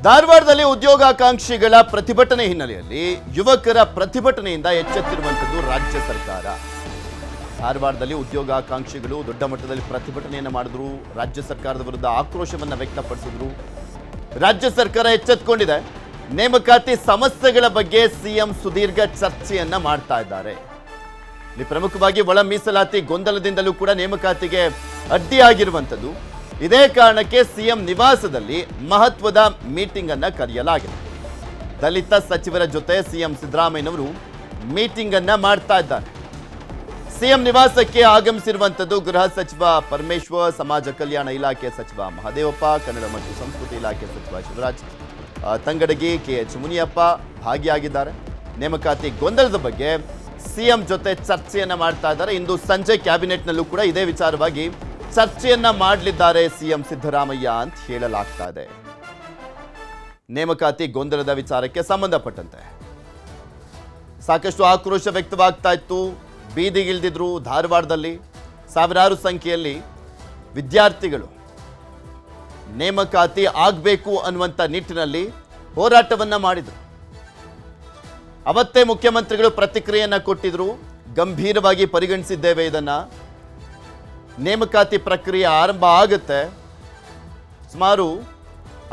ಧಾರವಾಡದಲ್ಲಿ ಉದ್ಯೋಗಾಕಾಂಕ್ಷಿಗಳ ಪ್ರತಿಭಟನೆ ಹಿನ್ನೆಲೆಯಲ್ಲಿ ಯುವಕರ ಪ್ರತಿಭಟನೆಯಿಂದ ಎಚ್ಚೆತ್ತಿರುವಂಥದ್ದು ರಾಜ್ಯ ಸರ್ಕಾರ. ಧಾರವಾಡದಲ್ಲಿ ಉದ್ಯೋಗಾಕಾಂಕ್ಷಿಗಳು ದೊಡ್ಡ ಮಟ್ಟದಲ್ಲಿ ಪ್ರತಿಭಟನೆಯನ್ನು ಮಾಡಿದ್ರು. ರಾಜ್ಯ ಸರ್ಕಾರದ ವಿರುದ್ಧ ಆಕ್ರೋಶವನ್ನು ವ್ಯಕ್ತಪಡಿಸಿದ್ರು. ರಾಜ್ಯ ಸರ್ಕಾರ ಎಚ್ಚೆತ್ತುಕೊಂಡಿದೆ. ನೇಮಕಾತಿ ಸಮಸ್ಯೆಗಳ ಬಗ್ಗೆ ಸಿಎಂ ಸುದೀರ್ಘ ಚರ್ಚೆಯನ್ನ ಮಾಡ್ತಾ ಇದ್ದಾರೆ. ಇಲ್ಲಿ ಪ್ರಮುಖವಾಗಿ ಒಳ ಮೀಸಲಾತಿ ಗೊಂದಲದಿಂದಲೂ ಕೂಡ ನೇಮಕಾತಿಗೆ ಅಡ್ಡಿಯಾಗಿರುವಂಥದ್ದು. ಇದೇ ಕಾರಣಕ್ಕೆ ಸಿಎಂ ನಿವಾಸದಲ್ಲಿ ಮಹತ್ವದ ಮೀಟಿಂಗ್ ಅನ್ನ ಕರೆಯಲಾಗಿದೆ. ದಲಿತ ಸಚಿವರ ಜೊತೆ ಸಿಎಂ ಸಿದ್ದರಾಮಯ್ಯನವರು ಮೀಟಿಂಗ್ ಅನ್ನ ಮಾಡ್ತಾ ಇದ್ದಾರೆ. ಸಿಎಂ ನಿವಾಸಕ್ಕೆ ಆಗಮಿಸಿರುವಂಥದ್ದು ಗೃಹ ಸಚಿವ ಪರಮೇಶ್ವರ್, ಸಮಾಜ ಕಲ್ಯಾಣ ಇಲಾಖೆ ಸಚಿವ ಮಹದೇವಪ್ಪ, ಕನ್ನಡ ಮತ್ತು ಸಂಸ್ಕೃತಿ ಇಲಾಖೆ ಸಚಿವ ಶಿವರಾಜ್ ತಂಗಡಗಿ, ಕೆಎಚ್ ಮುನಿಯಪ್ಪ ಭಾಗಿಯಾಗಿದ್ದಾರೆ. ನೇಮಕಾತಿ ಗೊಂದಲದ ಬಗ್ಗೆ ಸಿಎಂ ಜೊತೆ ಚರ್ಚೆಯನ್ನ ಮಾಡ್ತಾ ಇದ್ದಾರೆ. ಇಂದು ಸಂಜೆ ಕ್ಯಾಬಿನೆಟ್ನಲ್ಲೂ ಕೂಡ ಇದೇ ವಿಚಾರವಾಗಿ ಚರ್ಚೆಯನ್ನ ಮಾಡಲಿದ್ದಾರೆ ಸಿಎಂ ಸಿದ್ದರಾಮಯ್ಯ ಅಂತ ಹೇಳಲಾಗ್ತಾ ಇದೆ. ನೇಮಕಾತಿ ಗೊಂದಲದ ವಿಚಾರಕ್ಕೆ ಸಂಬಂಧಪಟ್ಟಂತೆ ಸಾಕಷ್ಟು ಆಕ್ರೋಶ ವ್ಯಕ್ತವಾಗ್ತಾ ಇತ್ತು. ಬೀದಿಗಿಳಿದಿದ್ರು. ಧಾರವಾಡದಲ್ಲಿ ಸಾವಿರಾರು ಸಂಖ್ಯೆಯಲ್ಲಿ ವಿದ್ಯಾರ್ಥಿಗಳು ನೇಮಕಾತಿ ಆಗಬೇಕು ಅನ್ನುವಂಥ ನಿಟ್ಟಿನಲ್ಲಿ ಹೋರಾಟವನ್ನ ಮಾಡಿದರು. ಅವತ್ತೇ ಮುಖ್ಯಮಂತ್ರಿಗಳು ಪ್ರತಿಕ್ರಿಯೆಯನ್ನ ಕೊಟ್ಟಿದ್ರು. ಗಂಭೀರವಾಗಿ ಪರಿಗಣಿಸಿದ್ದೇವೆ, ಇದನ್ನ ನೇಮಕಾತಿ ಪ್ರಕ್ರಿಯೆ ಆರಂಭ ಆಗುತ್ತೆ. ಸುಮಾರು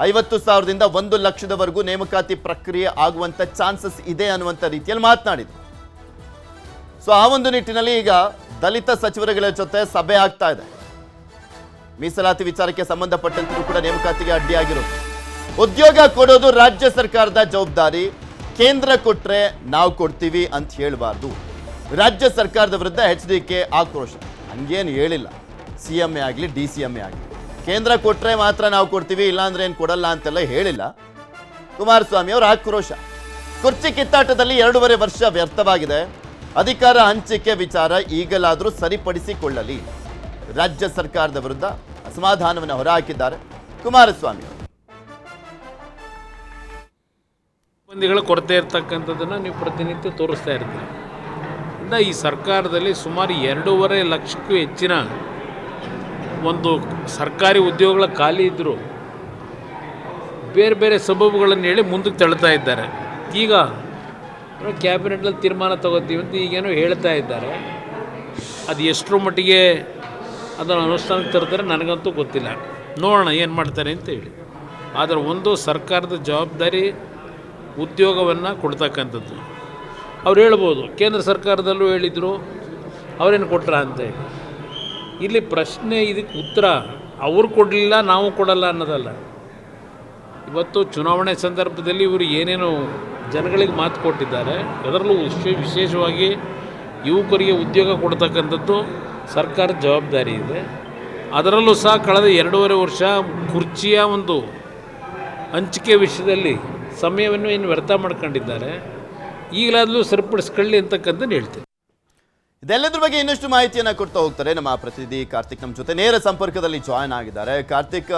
50,000ದಿಂದ 1,00,000ದವರೆಗೂ ನೇಮಕಾತಿ ಪ್ರಕ್ರಿಯೆ ಆಗುವಂಥ ಚಾನ್ಸಸ್ ಇದೆ ಅನ್ನುವಂಥ ರೀತಿಯಲ್ಲಿ ಮಾತನಾಡಿದರು. ಸೊ ಆ ಒಂದು ನಿಟ್ಟಿನಲ್ಲಿ ಈಗ ದಲಿತ ಸಚಿವರುಗಳ ಜೊತೆ ಸಭೆ ಆಗ್ತಾ ಇದೆ. ಮೀಸಲಾತಿ ವಿಚಾರಕ್ಕೆ ಸಂಬಂಧಪಟ್ಟಂತೆ ಕೂಡ ನೇಮಕಾತಿಗೆ ಅಡ್ಡಿಯಾಗಿರೋದು. ಉದ್ಯೋಗ ಕೊಡೋದು ರಾಜ್ಯ ಸರ್ಕಾರದ ಜವಾಬ್ದಾರಿ, ಕೇಂದ್ರ ಕೊಟ್ರೆ ನಾವು ಕೊಡ್ತೀವಿ ಅಂತ ಹೇಳಬಾರ್ದು. ರಾಜ್ಯ ಸರ್ಕಾರದ ವಿರುದ್ಧ HDK ಆಕ್ರೋಶ. ಹಂಗೇನು ಹೇಳಿಲ್ಲ. CM ಆಗಲಿ DCM ಆಗಲಿ, ಕೇಂದ್ರ ಕೊಟ್ರೆ ಮಾತ್ರ ನಾವು ಕೊಡ್ತೀವಿ, ಇಲ್ಲಾಂದ್ರೆ ಏನು ಕೊಡಲ್ಲ ಅಂತೆಲ್ಲ ಹೇಳಿಲ್ಲ. ಕುಮಾರಸ್ವಾಮಿ ಅವರ ಆಕ್ರೋಶ. ಕುರ್ಚಿ ಕಿತ್ತಾಟದಲ್ಲಿ 2.5 ವರ್ಷ ವ್ಯರ್ಥವಾಗಿದೆ. ಅಧಿಕಾರ ಹಂಚಿಕೆ ವಿಚಾರ ಈಗಲಾದರೂ ಸರಿಪಡಿಸಿಕೊಳ್ಳಲಿ. ರಾಜ್ಯ ಸರ್ಕಾರದ ವಿರುದ್ಧ ಅಸಮಾಧಾನವನ್ನು ಹೊರಹಾಕಿದ್ದಾರೆ ಕುಮಾರಸ್ವಾಮಿ ಅವರು. ಸಿಬ್ಬಂದಿಗಳ ಕೊರತೆ ಇರ್ತಕ್ಕಂಥದ್ದನ್ನು ನೀವು ಪ್ರತಿನಿತ್ಯ ತೋರಿಸ್ತಾ ಇರ್ತೀರಿ. ಈ ಸರ್ಕಾರದಲ್ಲಿ ಸುಮಾರು 2.5 ಲಕ್ಷಕ್ಕೂ ಹೆಚ್ಚಿನ ಒಂದು ಸರ್ಕಾರಿ ಉದ್ಯೋಗಗಳ ಖಾಲಿ ಇದ್ದರು. ಬೇರೆ ಬೇರೆ ಸಬಬುಗಳನ್ನು ಹೇಳಿ ಮುಂದಕ್ಕೆ ತಳ್ತಾ ಇದ್ದಾರೆ. ಈಗ ಕ್ಯಾಬಿನೆಟ್ನಲ್ಲಿ ತೀರ್ಮಾನ ತಗೋತೀವಿ ಅಂತ ಈಗೇನೋ ಹೇಳ್ತಾ ಇದ್ದಾರೆ. ಅದು ಎಷ್ಟರ ಮಟ್ಟಿಗೆ ಅದನ್ನು ಅನುಷ್ಠಾನಕ್ಕೆ ತರ್ತಾರೆ ನನಗಂತೂ ಗೊತ್ತಿಲ್ಲ. ನೋಡೋಣ ಏನು ಮಾಡ್ತಾರೆ ಅಂತ ಹೇಳಿ. ಆದರೆ ಒಂದು ಸರ್ಕಾರದ ಜವಾಬ್ದಾರಿ ಉದ್ಯೋಗವನ್ನು ಕೊಡ್ತಕ್ಕಂಥದ್ದು. ಅವ್ರು ಹೇಳ್ಬೋದು ಕೇಂದ್ರ ಸರ್ಕಾರದಲ್ಲೂ ಹೇಳಿದರು, ಅವರೇನು ಕೊಟ್ರ ಅಂತೇಳಿ. ಇಲ್ಲಿ ಪ್ರಶ್ನೆ, ಇದಕ್ಕೆ ಉತ್ತರ ಅವ್ರು ಕೊಡಲಿಲ್ಲ ನಾವು ಕೊಡಲ್ಲ ಅನ್ನೋದಲ್ಲ. ಇವತ್ತು ಚುನಾವಣೆ ಸಂದರ್ಭದಲ್ಲಿ ಇವರು ಏನೇನು ಜನಗಳಿಗೆ ಮಾತು ಕೊಟ್ಟಿದ್ದಾರೆ, ಅದರಲ್ಲೂ ವಿಶೇಷವಾಗಿ ಯುವಕರಿಗೆ ಉದ್ಯೋಗ ಕೊಡ್ತಕ್ಕಂಥದ್ದು ಸರ್ಕಾರದ ಜವಾಬ್ದಾರಿ ಇದೆ. ಅದರಲ್ಲೂ ಸಹ ಕಳೆದ 2.5 ವರ್ಷ ಕುರ್ಚಿಯ ಒಂದು ಹಂಚಿಕೆ ವಿಷಯದಲ್ಲಿ ಸಮಯವನ್ನು ಏನು ವ್ಯರ್ಥ ಮಾಡ್ಕೊಂಡಿದ್ದಾರೆ. ಈಗಲಾದರೂ ಸರಿಪಡಿಸ್ಕೊಳ್ಳಿ ಅಂತಕ್ಕಂಥದ್ದು ಹೇಳ್ತೀನಿ. ಇದೆಲ್ಲದ್ರ ಬಗ್ಗೆ ಇನ್ನಷ್ಟು ಮಾಹಿತಿಯನ್ನು ಕೊಡ್ತಾ ಹೋಗ್ತಾರೆ ನಮ್ಮ ಪ್ರತಿನಿಧಿ ಕಾರ್ತಿಕ್. ನಮ್ಮ ಜೊತೆ ನೇರ ಸಂಪರ್ಕದಲ್ಲಿ ಜಾಯ್ನ್ ಆಗಿದ್ದಾರೆ. ಕಾರ್ತಿಕ್,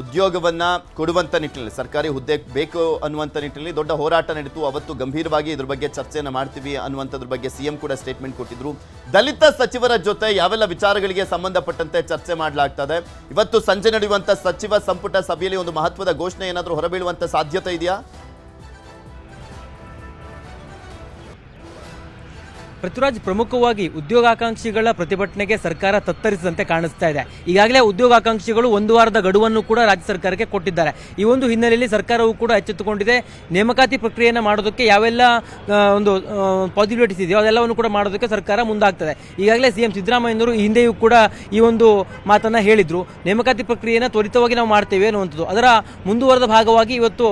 ಉದ್ಯೋಗವನ್ನ ಕೊಡುವಂಥ ನಿಟ್ಟಿನಲ್ಲಿ, ಸರ್ಕಾರಿ ಹುದ್ದೆ ಬೇಕು ಅನ್ನುವಂಥ ನಿಟ್ಟಿನಲ್ಲಿ ದೊಡ್ಡ ಹೋರಾಟ ನಡೀತು. ಅವತ್ತು ಗಂಭೀರವಾಗಿ ಇದ್ರ ಬಗ್ಗೆ ಚರ್ಚೆಯನ್ನು ಮಾಡ್ತೀವಿ ಅನ್ನುವಂಥದ್ರ ಬಗ್ಗೆ ಸಿಎಂ ಕೂಡ ಸ್ಟೇಟ್ಮೆಂಟ್ ಕೊಟ್ಟಿದ್ರು. ದಲಿತ ಸಚಿವರ ಜೊತೆ ಯಾವೆಲ್ಲ ವಿಚಾರಗಳಿಗೆ ಸಂಬಂಧಪಟ್ಟಂತೆ ಚರ್ಚೆ ಮಾಡಲಾಗ್ತದೆ? ಇವತ್ತು ಸಂಜೆ ನಡೆಯುವಂಥ ಸಚಿವ ಸಂಪುಟ ಸಭೆಯಲ್ಲಿ ಒಂದು ಮಹತ್ವದ ಘೋಷಣೆ ಏನಾದರೂ ಹೊರಬೀಳುವಂಥ ಸಾಧ್ಯತೆ ಇದೆಯಾ? ಪೃಥ್ವಿರಾಜ್, ಪ್ರಮುಖವಾಗಿ ಉದ್ಯೋಗಾಕಾಂಕ್ಷಿಗಳ ಪ್ರತಿಭಟನೆಗೆ ಸರ್ಕಾರ ತತ್ತರಿಸಿದಂತೆ ಕಾಣಿಸ್ತಾ ಇದೆ. ಈಗಾಗಲೇ ಉದ್ಯೋಗಾಕಾಂಕ್ಷಿಗಳು 1 ವಾರದ ಗಡುವನ್ನು ಕೂಡ ರಾಜ್ಯ ಸರ್ಕಾರಕ್ಕೆ ಕೊಟ್ಟಿದ್ದಾರೆ. ಈ ಒಂದು ಹಿನ್ನೆಲೆಯಲ್ಲಿ ಸರ್ಕಾರವು ಕೂಡ ಎಚ್ಚೆತ್ತುಕೊಂಡಿದೆ. ನೇಮಕಾತಿ ಪ್ರಕ್ರಿಯೆಯನ್ನು ಮಾಡೋದಕ್ಕೆ ಯಾವೆಲ್ಲ ಒಂದು ಪಾಸಿಬಿಲಿಟೀಸ್ ಇದೆಯೋ ಅದೆಲ್ಲವನ್ನು ಕೂಡ ಮಾಡೋದಕ್ಕೆ ಸರ್ಕಾರ ಮುಂದಾಗ್ತದೆ. ಈಗಾಗಲೇ ಸಿಎಂ ಸಿದ್ದರಾಮಯ್ಯನವರು ಈ ಹಿಂದೆಯೂ ಕೂಡ ಈ ಒಂದು ಮಾತನ್ನು ಹೇಳಿದರು. ನೇಮಕಾತಿ ಪ್ರಕ್ರಿಯೆಯನ್ನು ತ್ವರಿತವಾಗಿ ನಾವು ಮಾಡ್ತೇವೆ ಅನ್ನುವಂಥದ್ದು. ಅದರ ಮುಂದುವರೆದ ಭಾಗವಾಗಿ ಇವತ್ತು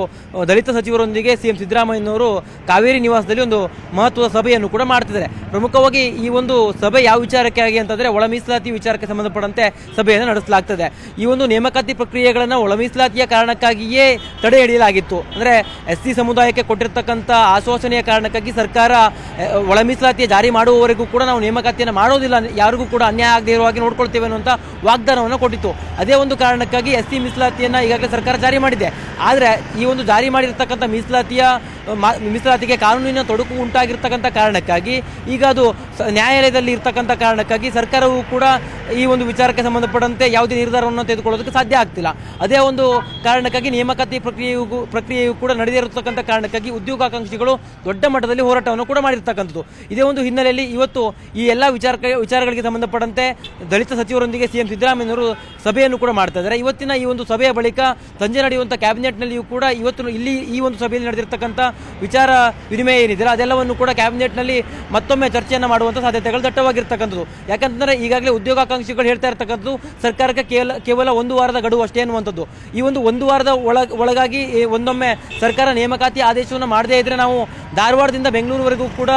ದಲಿತ ಸಚಿವರೊಂದಿಗೆ ಸಿಎಂ ಸಿದ್ದರಾಮಯ್ಯನವರು ಕಾವೇರಿ ನಿವಾಸದಲ್ಲಿ ಒಂದು ಮಹತ್ವದ ಸಭೆಯನ್ನು ಕೂಡ ಮಾಡ್ತಿದ್ದಾರೆ. ಪ್ರಮುಖವಾಗಿ ಈ ಒಂದು ಸಭೆ ಯಾವ ವಿಚಾರಕ್ಕೆ ಆಗಿ ಅಂತಂದರೆ ಒಳ ಮೀಸಲಾತಿ ವಿಚಾರಕ್ಕೆ ಸಂಬಂಧಪಟ್ಟಂತೆ ಸಭೆಯನ್ನು ನಡೆಸಲಾಗ್ತದೆ. ಈ ಒಂದು ನೇಮಕಾತಿ ಪ್ರಕ್ರಿಯೆಗಳನ್ನು ಒಳ ಮೀಸಲಾತಿಯ ಕಾರಣಕ್ಕಾಗಿಯೇ ತಡೆ ಹಿಡಿಯಲಾಗಿತ್ತು. ಅಂದರೆ SC ಸಮುದಾಯಕ್ಕೆ ಕೊಟ್ಟಿರ್ತಕ್ಕಂಥ ಆಶ್ವಾಸನೆಯ ಕಾರಣಕ್ಕಾಗಿ ಸರ್ಕಾರ ಒಳ ಮೀಸಲಾತಿಯ ಜಾರಿ ಮಾಡುವವರೆಗೂ ಕೂಡ ನಾವು ನೇಮಕಾತಿಯನ್ನು ಮಾಡೋದಿಲ್ಲ, ಯಾರಿಗೂ ಕೂಡ ಅನ್ಯಾಯ ಆಗದೆ ಇರುವ ಹಾಗೆ ನೋಡ್ಕೊಳ್ತೇವೆ ಅನ್ನುವಂಥ ವಾಗ್ದಾನವನ್ನು ಕೊಟ್ಟಿತ್ತು. ಅದೇ ಒಂದು ಕಾರಣಕ್ಕಾಗಿ SC ಮೀಸಲಾತಿಯನ್ನು ಈಗಾಗಲೇ ಸರ್ಕಾರ ಜಾರಿ ಮಾಡಿದೆ. ಆದರೆ ಈ ಒಂದು ಜಾರಿ ಮಾಡಿರ್ತಕ್ಕಂಥ ಮೀಸಲಾತಿಗೆ ಕಾನೂನಿನ ತೊಡಕು ಉಂಟಾಗಿರ್ತಕ್ಕಂಥ ಕಾರಣಕ್ಕಾಗಿ ಈಗ ಅದು ನ್ಯಾಯಾಲಯದಲ್ಲಿ ಇರ್ತಕ್ಕಂಥ ಕಾರಣಕ್ಕಾಗಿ ಸರ್ಕಾರವು ಕೂಡ ಈ ಒಂದು ವಿಚಾರಕ್ಕೆ ಸಂಬಂಧಪಟ್ಟಂತೆ ಯಾವುದೇ ನಿರ್ಧಾರವನ್ನು ತೆಗೆದುಕೊಳ್ಳೋದಕ್ಕೆ ಸಾಧ್ಯ ಆಗ್ತಿಲ್ಲ. ಅದೇ ಒಂದು ಕಾರಣಕ್ಕಾಗಿ ನೇಮಕಾತಿ ಪ್ರಕ್ರಿಯೆಯು ಕೂಡ ನಡೆದಿರತಕ್ಕಂಥ ಕಾರಣಕ್ಕಾಗಿ ಉದ್ಯೋಗಾಕಾಂಕ್ಷಿಗಳು ದೊಡ್ಡ ಮಟ್ಟದಲ್ಲಿ ಹೋರಾಟವನ್ನು ಕೂಡ ಮಾಡಿರ್ತಕ್ಕಂಥದ್ದು. ಇದೇ ಒಂದು ಹಿನ್ನೆಲೆಯಲ್ಲಿ ಇವತ್ತು ಈ ಎಲ್ಲ ವಿಚಾರಗಳಿಗೆ ಸಂಬಂಧಪಟ್ಟಂತೆ ದಲಿತ ಸಚಿವರೊಂದಿಗೆ ಸಿಎಂ ಸಿದ್ದರಾಮಯ್ಯನವರು ಸಭೆಯನ್ನು ಕೂಡ ಮಾಡ್ತಾ ಇದ್ದಾರೆ. ಇವತ್ತಿನ ಈ ಒಂದು ಸಭೆಯ ಬಳಿಕ ಸಂಜೆ ನಡೆಯುವಂಥ ಕ್ಯಾಬಿನೆಟ್ನಲ್ಲಿಯೂ ಕೂಡ ಇವತ್ತು ಇಲ್ಲಿ ಈ ಒಂದು ಸಭೆಯಲ್ಲಿ ನಡೆದಿರ್ತಕ್ಕಂಥ ವಿಚಾರ ವಿನಿಮಯ ಏನಿದೆ ಅದೆಲ್ಲವನ್ನು ಕೂಡ ಕ್ಯಾಬಿನೆಟ್ನಲ್ಲಿ ಮತ್ತೊಮ್ಮೆ ಚರ್ಚೆಯನ್ನು ಮಾಡುವಂಥ ಸಾಧ್ಯತೆಗಳು ದಟ್ಟವಾಗಿರ್ತಕ್ಕಂಥದ್ದು. ಯಾಕಂತಂದರೆ ಈಗಾಗಲೇ ಉದ್ಯೋಗಾಕಾಂಕ್ಷಿಗಳು ಹೇಳ್ತಾ ಇರ್ತಕ್ಕಂಥದ್ದು ಸರ್ಕಾರಕ್ಕೆ ಕೇವಲ ಒಂದು ವಾರದ ಗಡುವು ಅಷ್ಟೇ ಅನ್ನುವಂಥದ್ದು. ಈ ಒಂದು ವಾರದ ಒಳಗಾಗಿ ಒಂದೊಮ್ಮೆ ಸರ್ಕಾರ ನೇಮಕಾತಿ ಆದೇಶವನ್ನು ಮಾಡದೇ ಇದ್ದರೆ ನಾವು ಧಾರವಾಡದಿಂದ ಬೆಂಗಳೂರುವರೆಗೂ ಕೂಡ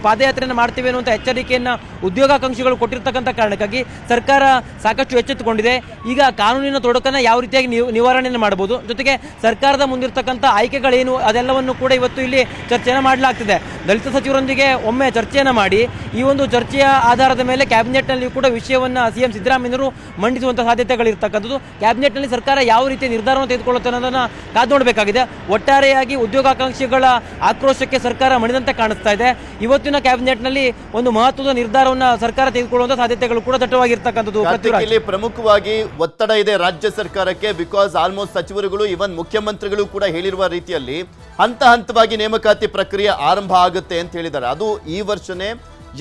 ಪಾದಯಾತ್ರೆಯನ್ನು ಮಾಡ್ತೀವಿ ಅನ್ನುವಂಥ ಎಚ್ಚರಿಕೆಯನ್ನು ಉದ್ಯೋಗಾಕಾಂಕ್ಷಿಗಳು ಕೊಟ್ಟಿರ್ತಕ್ಕಂಥ ಕಾರಣಕ್ಕಾಗಿ ಸರ್ಕಾರ ಸಾಕಷ್ಟು ಎಚ್ಚೆತ್ತುಕೊಂಡಿದೆ. ಈಗ ಕಾನೂನಿನ ತೊಡಕನ್ನು ಯಾವ ರೀತಿಯಾಗಿ ನಿವಾರಣೆಯನ್ನು ಮಾಡಬಹುದು, ಜೊತೆಗೆ ಸರ್ಕಾರದ ಮುಂದಿರ್ತಕ್ಕಂಥ ಆಯ್ಕೆಗಳೇನು ಅದೆಲ್ಲವನ್ನು ಕೂಡ ಇವತ್ತು ಇಲ್ಲಿ ಚರ್ಚೆಯನ್ನು ಮಾಡಲಾಗ್ತಿದೆ. ದಲಿತ ಸಚಿವರೊಂದಿಗೆ ಒಮ್ಮೆ ಚರ್ಚೆಯನ್ನು ಮಾಡಿ ಈ ಒಂದು ಚರ್ಚೆಯ ಆಧಾರದ ಮೇಲೆ ಕ್ಯಾಬಿನೆಟ್ನಲ್ಲಿ ಕೂಡ ವಿಷಯವನ್ನು ಸಿಎಂ ಸಿದ್ದರಾಮಯ್ಯನವರು ಮಂಡಿಸುವಂಥ ಸಾಧ್ಯತೆಗಳಿರ್ತಕ್ಕಂಥದ್ದು. ಕ್ಯಾಬಿನೆಟ್ನಲ್ಲಿ ಸರ್ಕಾರ ಯಾವ ರೀತಿಯ ನಿರ್ಧಾರವನ್ನು ತೆಗೆದುಕೊಳ್ಳುತ್ತೆ ಅನ್ನೋದನ್ನು ಕಾದು ನೋಡಬೇಕಾಗಿದೆ. ಒಟ್ಟಾರೆಯಾಗಿ ಉದ್ಯೋಗಾಕಾಂಕ್ಷಿಗಳ ಆಕ್ರೋಶಕ್ಕೆ ಸರ್ಕಾರ ಮಣಿದಂತೆ ಕಾಣಿಸ್ತಾ ಇದೆ. ಇವತ್ತಿನ ಕ್ಯಾಬಿನೆಟ್ನಲ್ಲಿ ಒಂದು ಮಹತ್ವದ ನಿರ್ಧಾರವನ್ನು ಸರ್ಕಾರ ತೆಗೆದುಕೊಳ್ಳುವಂಥ ಸಾಧ್ಯತೆಗಳು ಕೂಡ ದಟ್ಟವಾಗಿರ್ತಕ್ಕಂಥದ್ದು. ಇಲ್ಲಿ ಪ್ರಮುಖವಾಗಿ ಒತ್ತಡ ಇದೆ ರಾಜ್ಯ ಸರ್ಕಾರಕ್ಕೆ. ಬಿಕಾಸ್ ಆಲ್ಮೋಸ್ಟ್ ಸಚಿವರುಗಳು ಇವನ್ ಮುಖ್ಯಮಂತ್ರಿಗಳು ಕೂಡ ಹೇಳಿರುವ ರೀತಿಯಲ್ಲಿ ಹಂತವಾಗಿ ನೇಮಕಾತಿ ಪ್ರಕ್ರಿಯೆ ಆರಂಭ ಆಗುತ್ತೆ ಅಂತ ಹೇಳಿದ್ದಾರೆ. ಅದು ಈ ವರ್ಷನೇ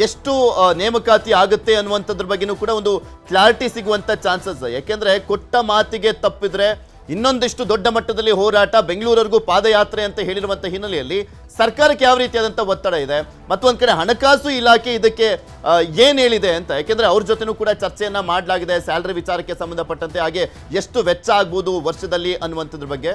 ಎಷ್ಟು ನೇಮಕಾತಿ ಆಗುತ್ತೆ ಅನ್ನುವಂಥದ್ರ ಬಗ್ಗೆನೂ ಕೂಡ ಒಂದು ಕ್ಲಾರಿಟಿ ಸಿಗುವಂತ ಚಾನ್ಸಸ್. ಯಾಕೆಂದ್ರೆ ಕೊಟ್ಟ ಮಾತಿಗೆ ತಪ್ಪಿದ್ರೆ ಇನ್ನೊಂದಿಷ್ಟು ದೊಡ್ಡ ಮಟ್ಟದಲ್ಲಿ ಹೋರಾಟ, ಬೆಂಗಳೂರಿಗೂ ಪಾದಯಾತ್ರೆ ಅಂತ ಹೇಳಿರುವಂಥ ಹಿನ್ನೆಲೆಯಲ್ಲಿ ಸರ್ಕಾರಕ್ಕೆ ಯಾವ ರೀತಿಯಾದಂಥ ಒತ್ತಡ ಇದೆ, ಮತ್ತೊಂದು ಕಡೆ ಹಣಕಾಸು ಇಲಾಖೆ ಇದಕ್ಕೆ ಏನು ಹೇಳಿದೆ ಅಂತ. ಯಾಕೆಂದರೆ ಅವ್ರ ಜೊತೆನೂ ಕೂಡ ಚರ್ಚೆಯನ್ನು ಮಾಡಲಾಗಿದೆ ಸ್ಯಾಲರಿ ವಿಚಾರಕ್ಕೆ ಸಂಬಂಧಪಟ್ಟಂತೆ, ಹಾಗೆ ಎಷ್ಟು ವೆಚ್ಚ ಆಗ್ಬೋದು ವರ್ಷದಲ್ಲಿ ಅನ್ನುವಂಥದ್ರ ಬಗ್ಗೆ.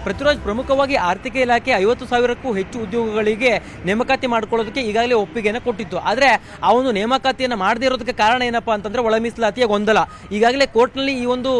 ಪೃಥ್ವಿರಾಜ್, ಪ್ರಮುಖವಾಗಿ ಆರ್ಥಿಕ ಇಲಾಖೆ 50,000ಕ್ಕೂ ಹೆಚ್ಚು ಉದ್ಯೋಗಗಳಿಗೆ ನೇಮಕಾತಿ ಮಾಡ್ಕೊಳ್ಳೋದಕ್ಕೆ ಈಗಾಗಲೇ ಒಪ್ಪಿಗೆಯನ್ನು ಕೊಟ್ಟಿತ್ತು. ಆದರೆ ಆ ಒಂದು ನೇಮಕಾತಿಯನ್ನು ಮಾಡದೇ ಇರೋದಕ್ಕೆ ಕಾರಣ ಏನಪ್ಪಾ ಅಂತಂದರೆ ಒಳ ಮೀಸಲಾತಿಯ ಗೊಂದಲ. ಈಗಾಗಲೇ ಕೋರ್ಟ್ನಲ್ಲಿ ಈ ಒಂದು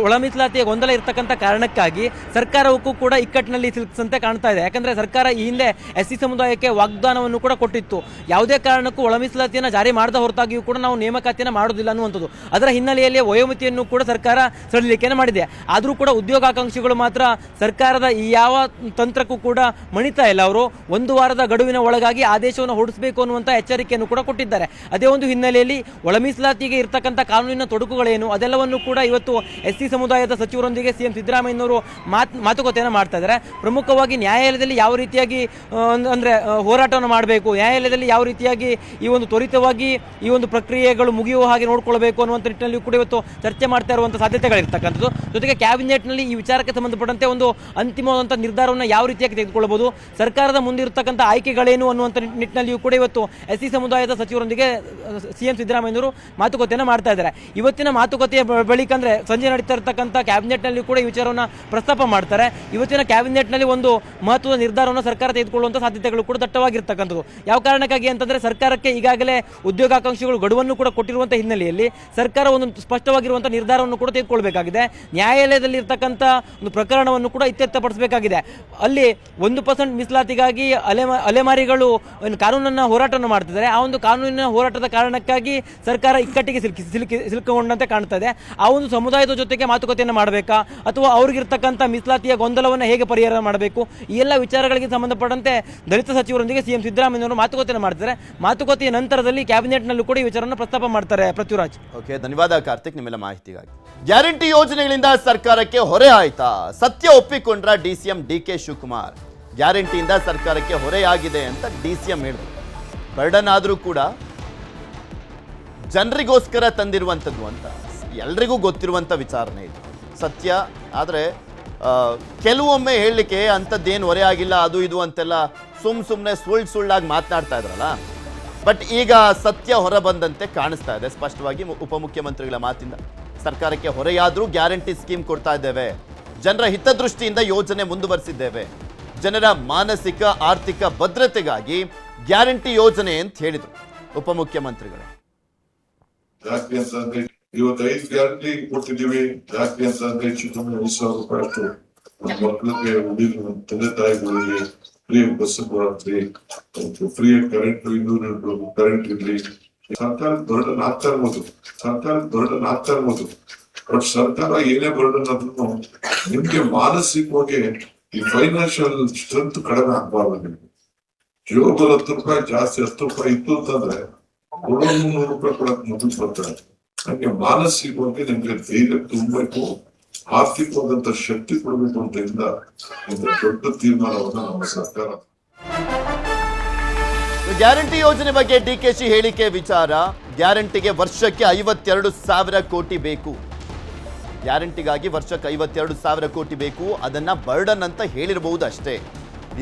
ಒಳ ಮೀಸಲಾತಿಯ ಗೊಂದಲ ಇರತಕ್ಕಂಥ ಕಾರಣಕ್ಕಾಗಿ ಸರ್ಕಾರಕ್ಕೂ ಕೂಡ ಇಕ್ಕಟ್ಟಿನಲ್ಲಿ ಸಿಲುಕಿಸಂತೆ ಕಾಣ್ತಾ ಇದೆ. ಯಾಕಂದರೆ ಸರ್ಕಾರ ಈ ಹಿಂದೆ SC ಸಮುದಾಯಕ್ಕೆ ವಾಗ್ದಾನವನ್ನು ಕೂಡ ಕೊಟ್ಟಿತ್ತು, ಯಾವುದೇ ಕಾರಣಕ್ಕೂ ಒಳ ಮೀಸಲಾತಿಯನ್ನು ಜಾರಿ ಮಾಡದ ಹೊರತಾಗಿಯೂ ಕೂಡ ನಾವು ನೇಮಕಾತಿಯನ್ನು ಮಾಡೋದಿಲ್ಲ ಅನ್ನುವಂಥದ್ದು. ಅದರ ಹಿನ್ನೆಲೆಯಲ್ಲಿ ವಯೋಮಿತಿಯನ್ನು ಕೂಡ ಸರ್ಕಾರ ಸಡಿಲಿಕೆಯನ್ನು ಮಾಡಿದೆ. ಆದರೂ ಕೂಡ ಉದ್ಯೋಗಾಕಾಂಕ್ಷಿಗಳು ಮಾತ್ರ ಸರ್ಕಾರದ ಈ ಯಾವ ತಂತ್ರಕ್ಕೂ ಕೂಡ ಮಣಿತಾ ಇಲ್ಲ. ಅವರು ಒಂದು ವಾರದ ಗಡುವಿನ ಒಳಗಾಗಿ ಆದೇಶವನ್ನು ಹೊರಡಿಸಬೇಕು ಅನ್ನುವಂಥ ಎಚ್ಚರಿಕೆಯನ್ನು ಕೂಡ ಕೊಟ್ಟಿದ್ದಾರೆ. ಅದೇ ಒಂದು ಹಿನ್ನೆಲೆಯಲ್ಲಿ ಒಳ ಮೀಸಲಾತಿಗೆ ಇರ್ತಕ್ಕಂಥ ಕಾನೂನಿನ ತೊಡಕುಗಳೇನು ಅದೆಲ್ಲವನ್ನು ಕೂಡ ಇವತ್ತು SC ಸಮುದಾಯದ ಸಚಿವರೊಂದಿಗೆ ಸಿಎಂ ಸಿದ್ದರಾಮಯ್ಯನವರು ಮಾತುಕತೆಯನ್ನು ಮಾಡ್ತಾ ಇದ್ದಾರೆ. ಪ್ರಮುಖವಾಗಿ ನ್ಯಾಯಾಲಯದಲ್ಲಿ ಯಾವ ರೀತಿಯಾಗಿ ಅಂದರೆ ಹೋರಾಟವನ್ನು ಮಾಡಬೇಕು, ನ್ಯಾಯಾಲಯದಲ್ಲಿ ಯಾವ ರೀತಿಯಾಗಿ ಈ ಒಂದು ತ್ವರಿತವಾಗಿ ಈ ಒಂದು ಪ್ರಕ್ರಿಯೆಗಳು ಮುಗಿಯುವ ಹಾಗೆ ನೋಡ್ಕೊಳ್ಬೇಕು ಅನ್ನುವಂಥ ನಿಟ್ಟಿನಲ್ಲಿ ಕೂಡ ಇವತ್ತು ಚರ್ಚೆ ಮಾಡ್ತಾ ಇರುವಂಥ ಸಾಧ್ಯತೆಗಳಿರ್ತಕ್ಕಂಥದ್ದು. ಜೊತೆಗೆ ಕ್ಯಾಬಿನೆಟ್ನಲ್ಲಿ ಈ ವಿಚಾರಕ್ಕೆ ಸಂಬಂಧಪಟ್ಟಂತೆ ಒಂದು ಅಂತಿಮವಾದಂಥ ನಿರ್ಧಾರವನ್ನು ಯಾವ ರೀತಿಯಾಗಿ ತೆಗೆದುಕೊಳ್ಳಬಹುದು, ಸರ್ಕಾರದ ಮುಂದಿರತಕ್ಕಂಥ ಆಯ್ಕೆಗಳೇನು ಅನ್ನುವಂಥ ನಿಟ್ಟಿನಲ್ಲಿಯೂ ಕೂಡ ಇವತ್ತು SC ಸಮುದಾಯದ ಸಚಿವರೊಂದಿಗೆ ಸಿಎಂ ಸಿದ್ದರಾಮಯ್ಯನವರು ಮಾತುಕತೆಯನ್ನು ಮಾಡ್ತಾ ಇದ್ದಾರೆ. ಇವತ್ತಿನ ಮಾತುಕತೆಯ ಬಳಿಕ ಅಂದರೆ ಸಂಜೆ ನಡೀತಾ ಇರತಕ್ಕಂಥ ಕ್ಯಾಬಿನೆಟ್ನಲ್ಲಿ ಕೂಡ ಈ ವಿಚಾರವನ್ನು ಪ್ರಸ್ತಾಪ ಮಾಡ್ತಾರೆ. ಇವತ್ತಿನ ಕ್ಯಾಬಿನೆಟ್ನಲ್ಲಿ ಒಂದು ಮಹತ್ವದ ನಿರ್ಧಾರವನ್ನು ಸರ್ಕಾರ ತೆಗೆದುಕೊಳ್ಳುವಂಥ ಸಾಧ್ಯತೆಗಳು ಕೂಡ ದಟ್ಟವಾಗಿರ್ತಕ್ಕಂಥದ್ದು. ಯಾವ ಕಾರಣಕ್ಕಾಗಿ ಅಂತಂದರೆ ಸರ್ಕಾರಕ್ಕೆ ಈಗಾಗಲೇ ಉದ್ಯೋಗಾಕಾಂಕ್ಷಿಗಳು ಗಡುವನ್ನು ಕೂಡ ಕೊಟ್ಟಿರುವಂಥ ಹಿನ್ನೆಲೆಯಲ್ಲಿ ಸರ್ಕಾರ ಒಂದು ಸ್ಪಷ್ಟವಾಗಿರುವಂಥ ನಿರ್ಧಾರವನ್ನು ಕೂಡ ತೆಗೆದುಕೊಳ್ಬೇಕಾಗಿದೆ. ನ್ಯಾಯಾಲಯದಲ್ಲಿ ಇರ್ತಕ್ಕಂಥ ಒಂದು ಪ್ರಕರಣವನ್ನು ಕೂಡ ಇತ್ಯರ್ಥಪಡಿಸಬೇಕಾಗಿದೆ. ಅಲ್ಲಿ 1% ಮೀಸಲಾತಿಗಾಗಿ ಅಲೆಮಾರಿಗಳು ಕಾನೂನನ್ನು ಹೋರಾಟವನ್ನು ಮಾಡ್ತಿದ್ದಾರೆ. ಆ ಒಂದು ಕಾನೂನಿನ ಹೋರಾಟದ ಕಾರಣಕ್ಕಾಗಿ ಸರ್ಕಾರ ಇಕ್ಕಟ್ಟಿಗೆ ಸಿಲುಕಿಕೊಂಡಂತೆ ಕಾಣ್ತಾ ಇದೆ. ಆ ಒಂದು ಸಮುದಾಯದ ಜೊತೆಗೆ ಮಾತುಕತೆಯನ್ನು ಮಾಡಬೇಕಾ ಅಥವಾ ಅವ್ರಿಗಿರ್ತಕ್ಕಂಥ ಮೀಸಲಾತಿಯ ಗೊಂದಲವನ್ನು ಹೇಗೆ ಪರಿಹಾರ ಮಾಡಬೇಕು, ಈ ಎಲ್ಲ ವಿಚಾರಗಳಿಗೆ ಸಂಬಂಧಪಟ್ಟಂತೆ ದಲಿತ ಸಚಿವರೊಂದಿಗೆ ಸಿಎಂ ಸಿದ್ದರಾಮಯ್ಯನವರು ಮಾತುಕತೆಯನ್ನು ಮಾಡ್ತಾರೆ. ಮಾತುಕತೆಯ ನಂತರದಲ್ಲಿ ಕ್ಯಾಬಿನೆಟ್ನಲ್ಲೂ ಕೂಡ ಈ ವಿಚಾರವನ್ನು ಪ್ರಸ್ತಾಪ ಮಾಡ್ತಾರೆ. ಪೃಥ್ವಿರಾಜ್. ಓಕೆ, ಧನ್ಯವಾದ ಕಾರ್ತಿಕ್ ನಿಮ್ಮೆಲ್ಲ ಮಾಹಿತಿಗಾಗಿ. ಗ್ಯಾರಂಟಿ ಯೋಜನೆಗಳಿಂದ ಸರ್ಕಾರಕ್ಕೆ ಹೊರೆ ಆಯ್ತಾ? ಸತ್ಯ ಒಪ್ಪಿಕೊಂಡ್ರ DCM DK ಶಿವಕುಮಾರ್. ಗ್ಯಾರಂಟಿಯಿಂದ ಸರ್ಕಾರಕ್ಕೆ ಹೊರೆಯಾಗಿದೆ ಅಂತ DCM ಹೇಳಿದ್ರು. ಬರ್ಡನ್ ಆದರೂ ಕೂಡ ಜನರಿಗೋಸ್ಕರ ತಂದಿರುವಂಥದ್ದು ಅಂತ ಎಲ್ರಿಗೂ ಗೊತ್ತಿರುವಂಥ ವಿಚಾರಣೆ ಇದು, ಸತ್ಯ. ಆದರೆ ಕೆಲವೊಮ್ಮೆ ಹೇಳಲಿಕ್ಕೆ ಅಂಥದ್ದೇನು ಹೊರೆ ಆಗಿಲ್ಲ ಅದು ಇದು ಅಂತೆಲ್ಲ ಸುಮ್ಮನೆ ಸುಳ್ಳಾಗಿ ಮಾತನಾಡ್ತಾ ಇದ್ರಲ್ಲ. ಬಟ್ ಈಗ ಸತ್ಯ ಹೊರ ಬಂದಂತೆ ಕಾಣಿಸ್ತಾ ಇದೆ ಸ್ಪಷ್ಟವಾಗಿ. ಉಪಮುಖ್ಯಮಂತ್ರಿಗಳ ಮಾತಿಂದ ಸರ್ಕಾರಕ್ಕೆ ಹೊರೆಯಾದರೂ ಗ್ಯಾರಂಟಿ ಸ್ಕೀಮ್ ಕೊಡ್ತಾ ಇದ್ದೇವೆ, ಜನರ ಹಿತದೃಷ್ಟಿಯಿಂದ ಯೋಜನೆ ಮುಂದುವರಿಸಿದ್ದೇವೆ, ಜನರ ಮಾನಸಿಕ ಆರ್ಥಿಕ ಭದ್ರತೆಗಾಗಿ ಗ್ಯಾರಂಟಿ ಯೋಜನೆ ಅಂತ ಹೇಳಿದರು ಉಪಮುಖ್ಯಮಂತ್ರಿಗಳು. ಇವತ್ತು 5 ಗ್ಯಾರಂಟಿ ಕೊಡ್ತಿದ್ದೀವಿ, ಜಾಸ್ತಿ ಅಂತಂದ್ರೆ ಚಿಕ್ಕಮ್ಮನ 20,000 ರೂಪಾಯಿ ಅಷ್ಟು ಮಕ್ಕಳಿಗೆ ತಂದೆ ತಾಯಿಗಳಿಗೆ ಫ್ರೀ ಬಸ್ ಕೊಡ್ತೀವಿ, ಫ್ರೀ ಕರೆಂಟ್ 200 ಕರೆಂಟ್ ಇರ್ಲಿ. ಸರ್ಕಾರದ ಬರ್ಡನ್ ಆಗ್ತಾ ಇರ್ಬೋದು, ಬಟ್ ಸರ್ಕಾರ ಏನೇ ಬರ್ಡನ್ ಆದ್ರೂ ನಿಮ್ಗೆ ಮಾನಸಿಕವಾಗಿ ಈ ಫೈನಾನ್ಷಿಯಲ್ ಸ್ಟ್ರೆಂತ್ ಕಡಿಮೆ ಆಗ್ಬಾರ್ದು. ನಿಮ್ಗೆ ಜೋಬಲ್ 10 ರೂಪಾಯಿ ಜಾಸ್ತಿ 10 ರೂಪಾಯಿ ಇತ್ತು ಅಂತಂದ್ರೆ ಕೊಡೋ 300 ರೂಪಾಯಿ ಕೊಡಕ್ ಮೊದಲು ಬರ್ತಾರೆ. ಹಂಗೆ ಮಾನಸಿಕವಾಗಿ ನಿಮ್ಗೆ ಧೈರ್ಯ ತುಂಬಬೇಕು, ಆರ್ಥಿಕವಾದಂತ ಶಕ್ತಿ ಕೊಡಬೇಕು ಅಂತ ದೊಡ್ಡ ತೀರ್ಮಾನವನ್ನ ನಮ್ಮ ಸರ್ಕಾರ. ಗ್ಯಾರಂಟಿ ಯೋಜನೆ ಬಗ್ಗೆ ಡಿಕೆಶಿ ಹೇಳಿಕೆ ವಿಚಾರ. ಗ್ಯಾರಂಟಿಗೆ ವರ್ಷಕ್ಕೆ 52,000 ಕೋಟಿ ಬೇಕು. ಗ್ಯಾರಂಟಿಗಾಗಿ ವರ್ಷಕ್ಕೆ 52,000 ಕೋಟಿ ಬೇಕು. ಅದನ್ನ ಬರ್ಡನ್ ಅಂತ ಹೇಳಿರಬಹುದು ಅಷ್ಟೇ.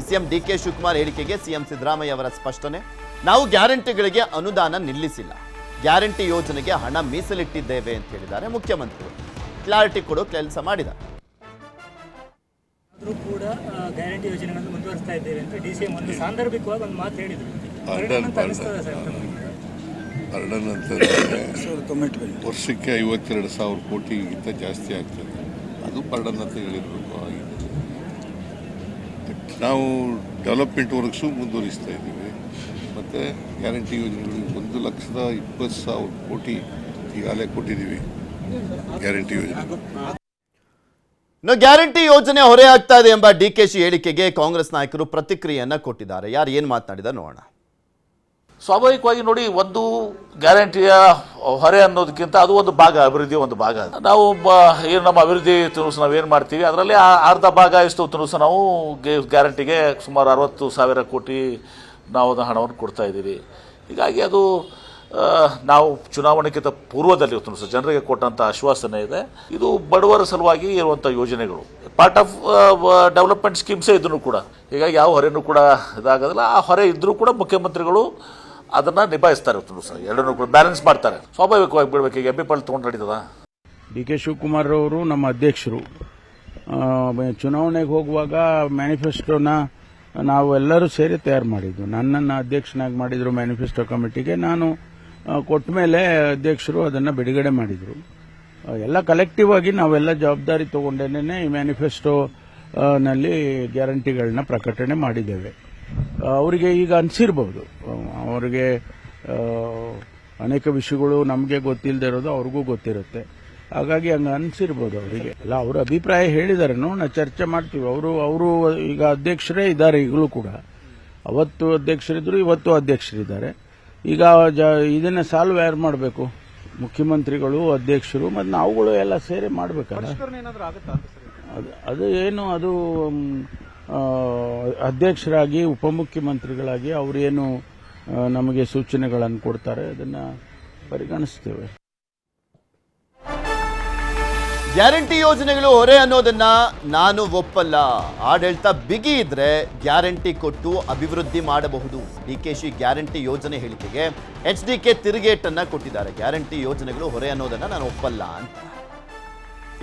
ಸಿಎಂ ಡಿಕೆ ಶಿವಕುಮಾರ್ ಹೇಳಿಕೆಗೆ ಸಿಎಂ ಸಿದ್ದರಾಮಯ್ಯ ಅವರ ಸ್ಪಷ್ಟನೆ. ನಾವು ಗ್ಯಾರಂಟಿಗಳಿಗೆ ಅನುದಾನ ನಿಲ್ಲಿಸಿಲ್ಲ, ಗ್ಯಾರಂಟಿ ಯೋಜನೆಗೆ ಹಣ ಮೀಸಲಿಟ್ಟಿದ್ದೇವೆ ಅಂತ ಹೇಳಿದ್ದಾರೆ ಮುಖ್ಯಮಂತ್ರಿಗಳು. ಕ್ಲಾರಿಟಿ ಕೊಡೋ ಕೆಲಸ ಮಾಡಿದ್ದಾರೆ. ಆದರೂ ಕೂಡ ಗ್ಯಾರಂಟಿ ಯೋಜನೆಗಳನ್ನು ಮುಂದುವರಿಸ್ತಾ ಇದ್ದೇವೆ ಅಂತ ಡಿಸಿಎಂ ಒಂದು ಸಾಂದರ್ಭಿಕವಾಗಿ ಒಂದು ಮಾತು ಹೇಳಿದ್ರು. ಬರ್ಡನ್ ಅಂತಂದರೆ ವರ್ಷಕ್ಕೆ 52,000 ಕೋಟಿಗಿಂತ ಜಾಸ್ತಿ ಆಗ್ತದೆ. ಅದು ಬರ್ಡನ್ ಅಂತ ಹೇಳಿರಬೇಕು. ನಾವು ಡೆವಲಪ್ಮೆಂಟ್ ವರ್ಕ್ಸು ಮುಂದುವರಿಸ್ತಾ ಇದ್ದೀವಿ. ಮತ್ತು ಗ್ಯಾರಂಟಿ ಯೋಜನೆಗಳಿಗೆ 1,20,000 ಕೋಟಿ ಈಗಾಗಲೇ ಕೊಟ್ಟಿದ್ದೀವಿ ಗ್ಯಾರಂಟಿ ಯೋಜನೆ. ಗ್ಯಾರಂಟಿ ಯೋಜನೆ ಹೊರೆ ಆಗ್ತಾ ಇದೆ ಎಂಬ ಡಿಕೆಶಿ ಹೇಳಿಕೆಗೆ ಕಾಂಗ್ರೆಸ್ ನಾಯಕರು ಪ್ರತಿಕ್ರಿಯೆಯನ್ನ ಕೊಟ್ಟಿದ್ದಾರೆ. ಯಾರು ಏನ್ ಮಾತನಾಡಿದ ನೋಡೋಣ. ಸ್ವಾಭಾವಿಕವಾಗಿ ನೋಡಿ, ಒಂದು ಗ್ಯಾರಂಟಿಯ ಹೊರೆ ಅನ್ನೋದಕ್ಕಿಂತ ಅದು ಒಂದು ಭಾಗ, ಅಭಿವೃದ್ಧಿಯ ಒಂದು ಭಾಗ. ನಾವು ಏನು ನಮ್ಮ ಅಭಿವೃದ್ಧಿ ತುಣುಸು ನಾವೇನು ಮಾಡ್ತೀವಿ ಅದರಲ್ಲಿ ಅರ್ಧ ಭಾಗ ಎಷ್ಟು ತುಣುಸು ನಾವು ಗ್ಯಾರಂಟಿಗೆ ಸುಮಾರು 60,000 ಕೋಟಿ ನಾವು ಹಣವನ್ನು ಕೊಡ್ತಾ ಇದ್ದೀವಿ. ಹೀಗಾಗಿ ಅದು ನಾವು ಚುನಾವಣೆಗಿಂತ ಪೂರ್ವದಲ್ಲಿ ತುಣುಸು ಜನರಿಗೆ ಕೊಟ್ಟಂಥ ಆಶ್ವಾಸನೆ ಇದೆ. ಇದು ಬಡವರ ಸಲುವಾಗಿ ಇರುವಂಥ ಯೋಜನೆಗಳು, ಪಾರ್ಟ್ ಆಫ್ ಡೆವಲಪ್ಮೆಂಟ್ ಸ್ಕೀಮ್ಸೇ ಇದ್ರೂ ಕೂಡ. ಹೀಗಾಗಿ ಯಾವ ಹೊರೆನೂ ಕೂಡ ಇದಾಗೋದಿಲ್ಲ. ಆ ಹೊರೆ ಇದ್ರೂ ಕೂಡ ಮುಖ್ಯಮಂತ್ರಿಗಳು ಅದನ್ನ ನಿಭಾಯಿಸ್ತಾರೆ. ಎರಡನ್ನೂ ಕೂಡ ಬ್ಯಾಲೆನ್ಸ್ ಮಾಡ್ತಾರೆ. ಸ್ವಾಭಾವಿಕವಾಗಿ ಬಿಡಬೇಕು. ಈಗ MP ಪಾಲ್ ತೊಗೊಂಡು ನಡೀತದ. DK ಶಿವಕುಮಾರ್ ಅವರು ನಮ್ಮ ಅಧ್ಯಕ್ಷರು. ಚುನಾವಣೆಗೆ ಹೋಗುವಾಗ ಮ್ಯಾನಿಫೆಸ್ಟೋನ ನಾವೆಲ್ಲರೂ ಸೇರಿ ತಯಾರು ಮಾಡಿದ್ವು. ನನ್ನನ್ನು ಅಧ್ಯಕ್ಷನಾಗಿ ಮಾಡಿದ್ರು ಮ್ಯಾನಿಫೆಸ್ಟೋ ಕಮಿಟಿಗೆ. ನಾನು ಕೊಟ್ಟ ಮೇಲೆ ಅಧ್ಯಕ್ಷರು ಅದನ್ನು ಬಿಡುಗಡೆ ಮಾಡಿದರು. ಎಲ್ಲ ಕಲೆಕ್ಟಿವ್ ಆಗಿ ನಾವೆಲ್ಲ ಜವಾಬ್ದಾರಿ ತಗೊಂಡೇನೆ ಈ ಮ್ಯಾನಿಫೆಸ್ಟೋ ನಲ್ಲಿ ಗ್ಯಾರಂಟಿಗಳನ್ನ ಪ್ರಕಟಣೆ ಮಾಡಿದ್ದೇವೆ. ಅವರಿಗೆ ಈಗ ಅನಿಸಿರ್ಬೋದು, ಅವರಿಗೆ ಅನೇಕ ವಿಷಯಗಳು ನಮಗೆ ಗೊತ್ತಿಲ್ಲದೆ ಇರೋದು ಅವ್ರಿಗೂ ಗೊತ್ತಿರುತ್ತೆ. ಹಾಗಾಗಿ ಹಂಗೆ ಅನಿಸಿರ್ಬೋದು ಅವರಿಗೆ. ಎಲ್ಲ ಅವರ ಅಭಿಪ್ರಾಯ ಹೇಳಿದ್ದಾರೆ, ನೋಡೋಣ, ಚರ್ಚೆ ಮಾಡ್ತೀವಿ. ಅವರು ಈಗ ಅಧ್ಯಕ್ಷರೇ ಇದ್ದಾರೆ. ಈಗಲೂ ಕೂಡ ಅವತ್ತು ಅಧ್ಯಕ್ಷರಿದ್ರು, ಇವತ್ತು ಅಧ್ಯಕ್ಷರಿದ್ದಾರೆ. ಈಗ ಇದನ್ನ ಸಾಲ್ವ್ ಯಾರು ಮಾಡಬೇಕು? ಮುಖ್ಯಮಂತ್ರಿಗಳು, ಅಧ್ಯಕ್ಷರು ಮತ್ತು ನಾವುಗಳು ಎಲ್ಲ ಸೇರಿ ಮಾಡಬೇಕಲ್ಲ. ಅದು ಏನು, ಅದು ಅಧ್ಯಕ್ಷರಾಗಿ ಉಪಮುಖ್ಯಮಂತ್ರಿಗಳಾಗಿ ಅವರೇನು ನಮಗೆ ಸೂಚನೆಗಳನ್ನು ಕೊಡ್ತಾರೆ, ಅದನ್ನ ಪರಿಗಣಿಸ್ತೇವೆ. ಗ್ಯಾರಂಟಿ ಯೋಜನೆಗಳು ಹೊರೆ ಅನ್ನೋದನ್ನ ನಾನು ಒಪ್ಪಲ್ಲ. ಆಡಳಿತ ಬಿಗಿ ಇದ್ರೆ ಗ್ಯಾರಂಟಿ ಕೊಟ್ಟು ಅಭಿವೃದ್ಧಿ ಮಾಡಬಹುದು. ಡಿಕೆಶಿ ಗ್ಯಾರಂಟಿ ಯೋಜನೆ ಹೇಳಿಕೆಗೆ HDK ತಿರುಗೇಟನ್ನ ಕೊಟ್ಟಿದ್ದಾರೆ. ಗ್ಯಾರಂಟಿ ಯೋಜನೆಗಳು ಹೊರೆ ಅನ್ನೋದನ್ನ ನಾನು ಒಪ್ಪಲ್ಲ ಅಂತ.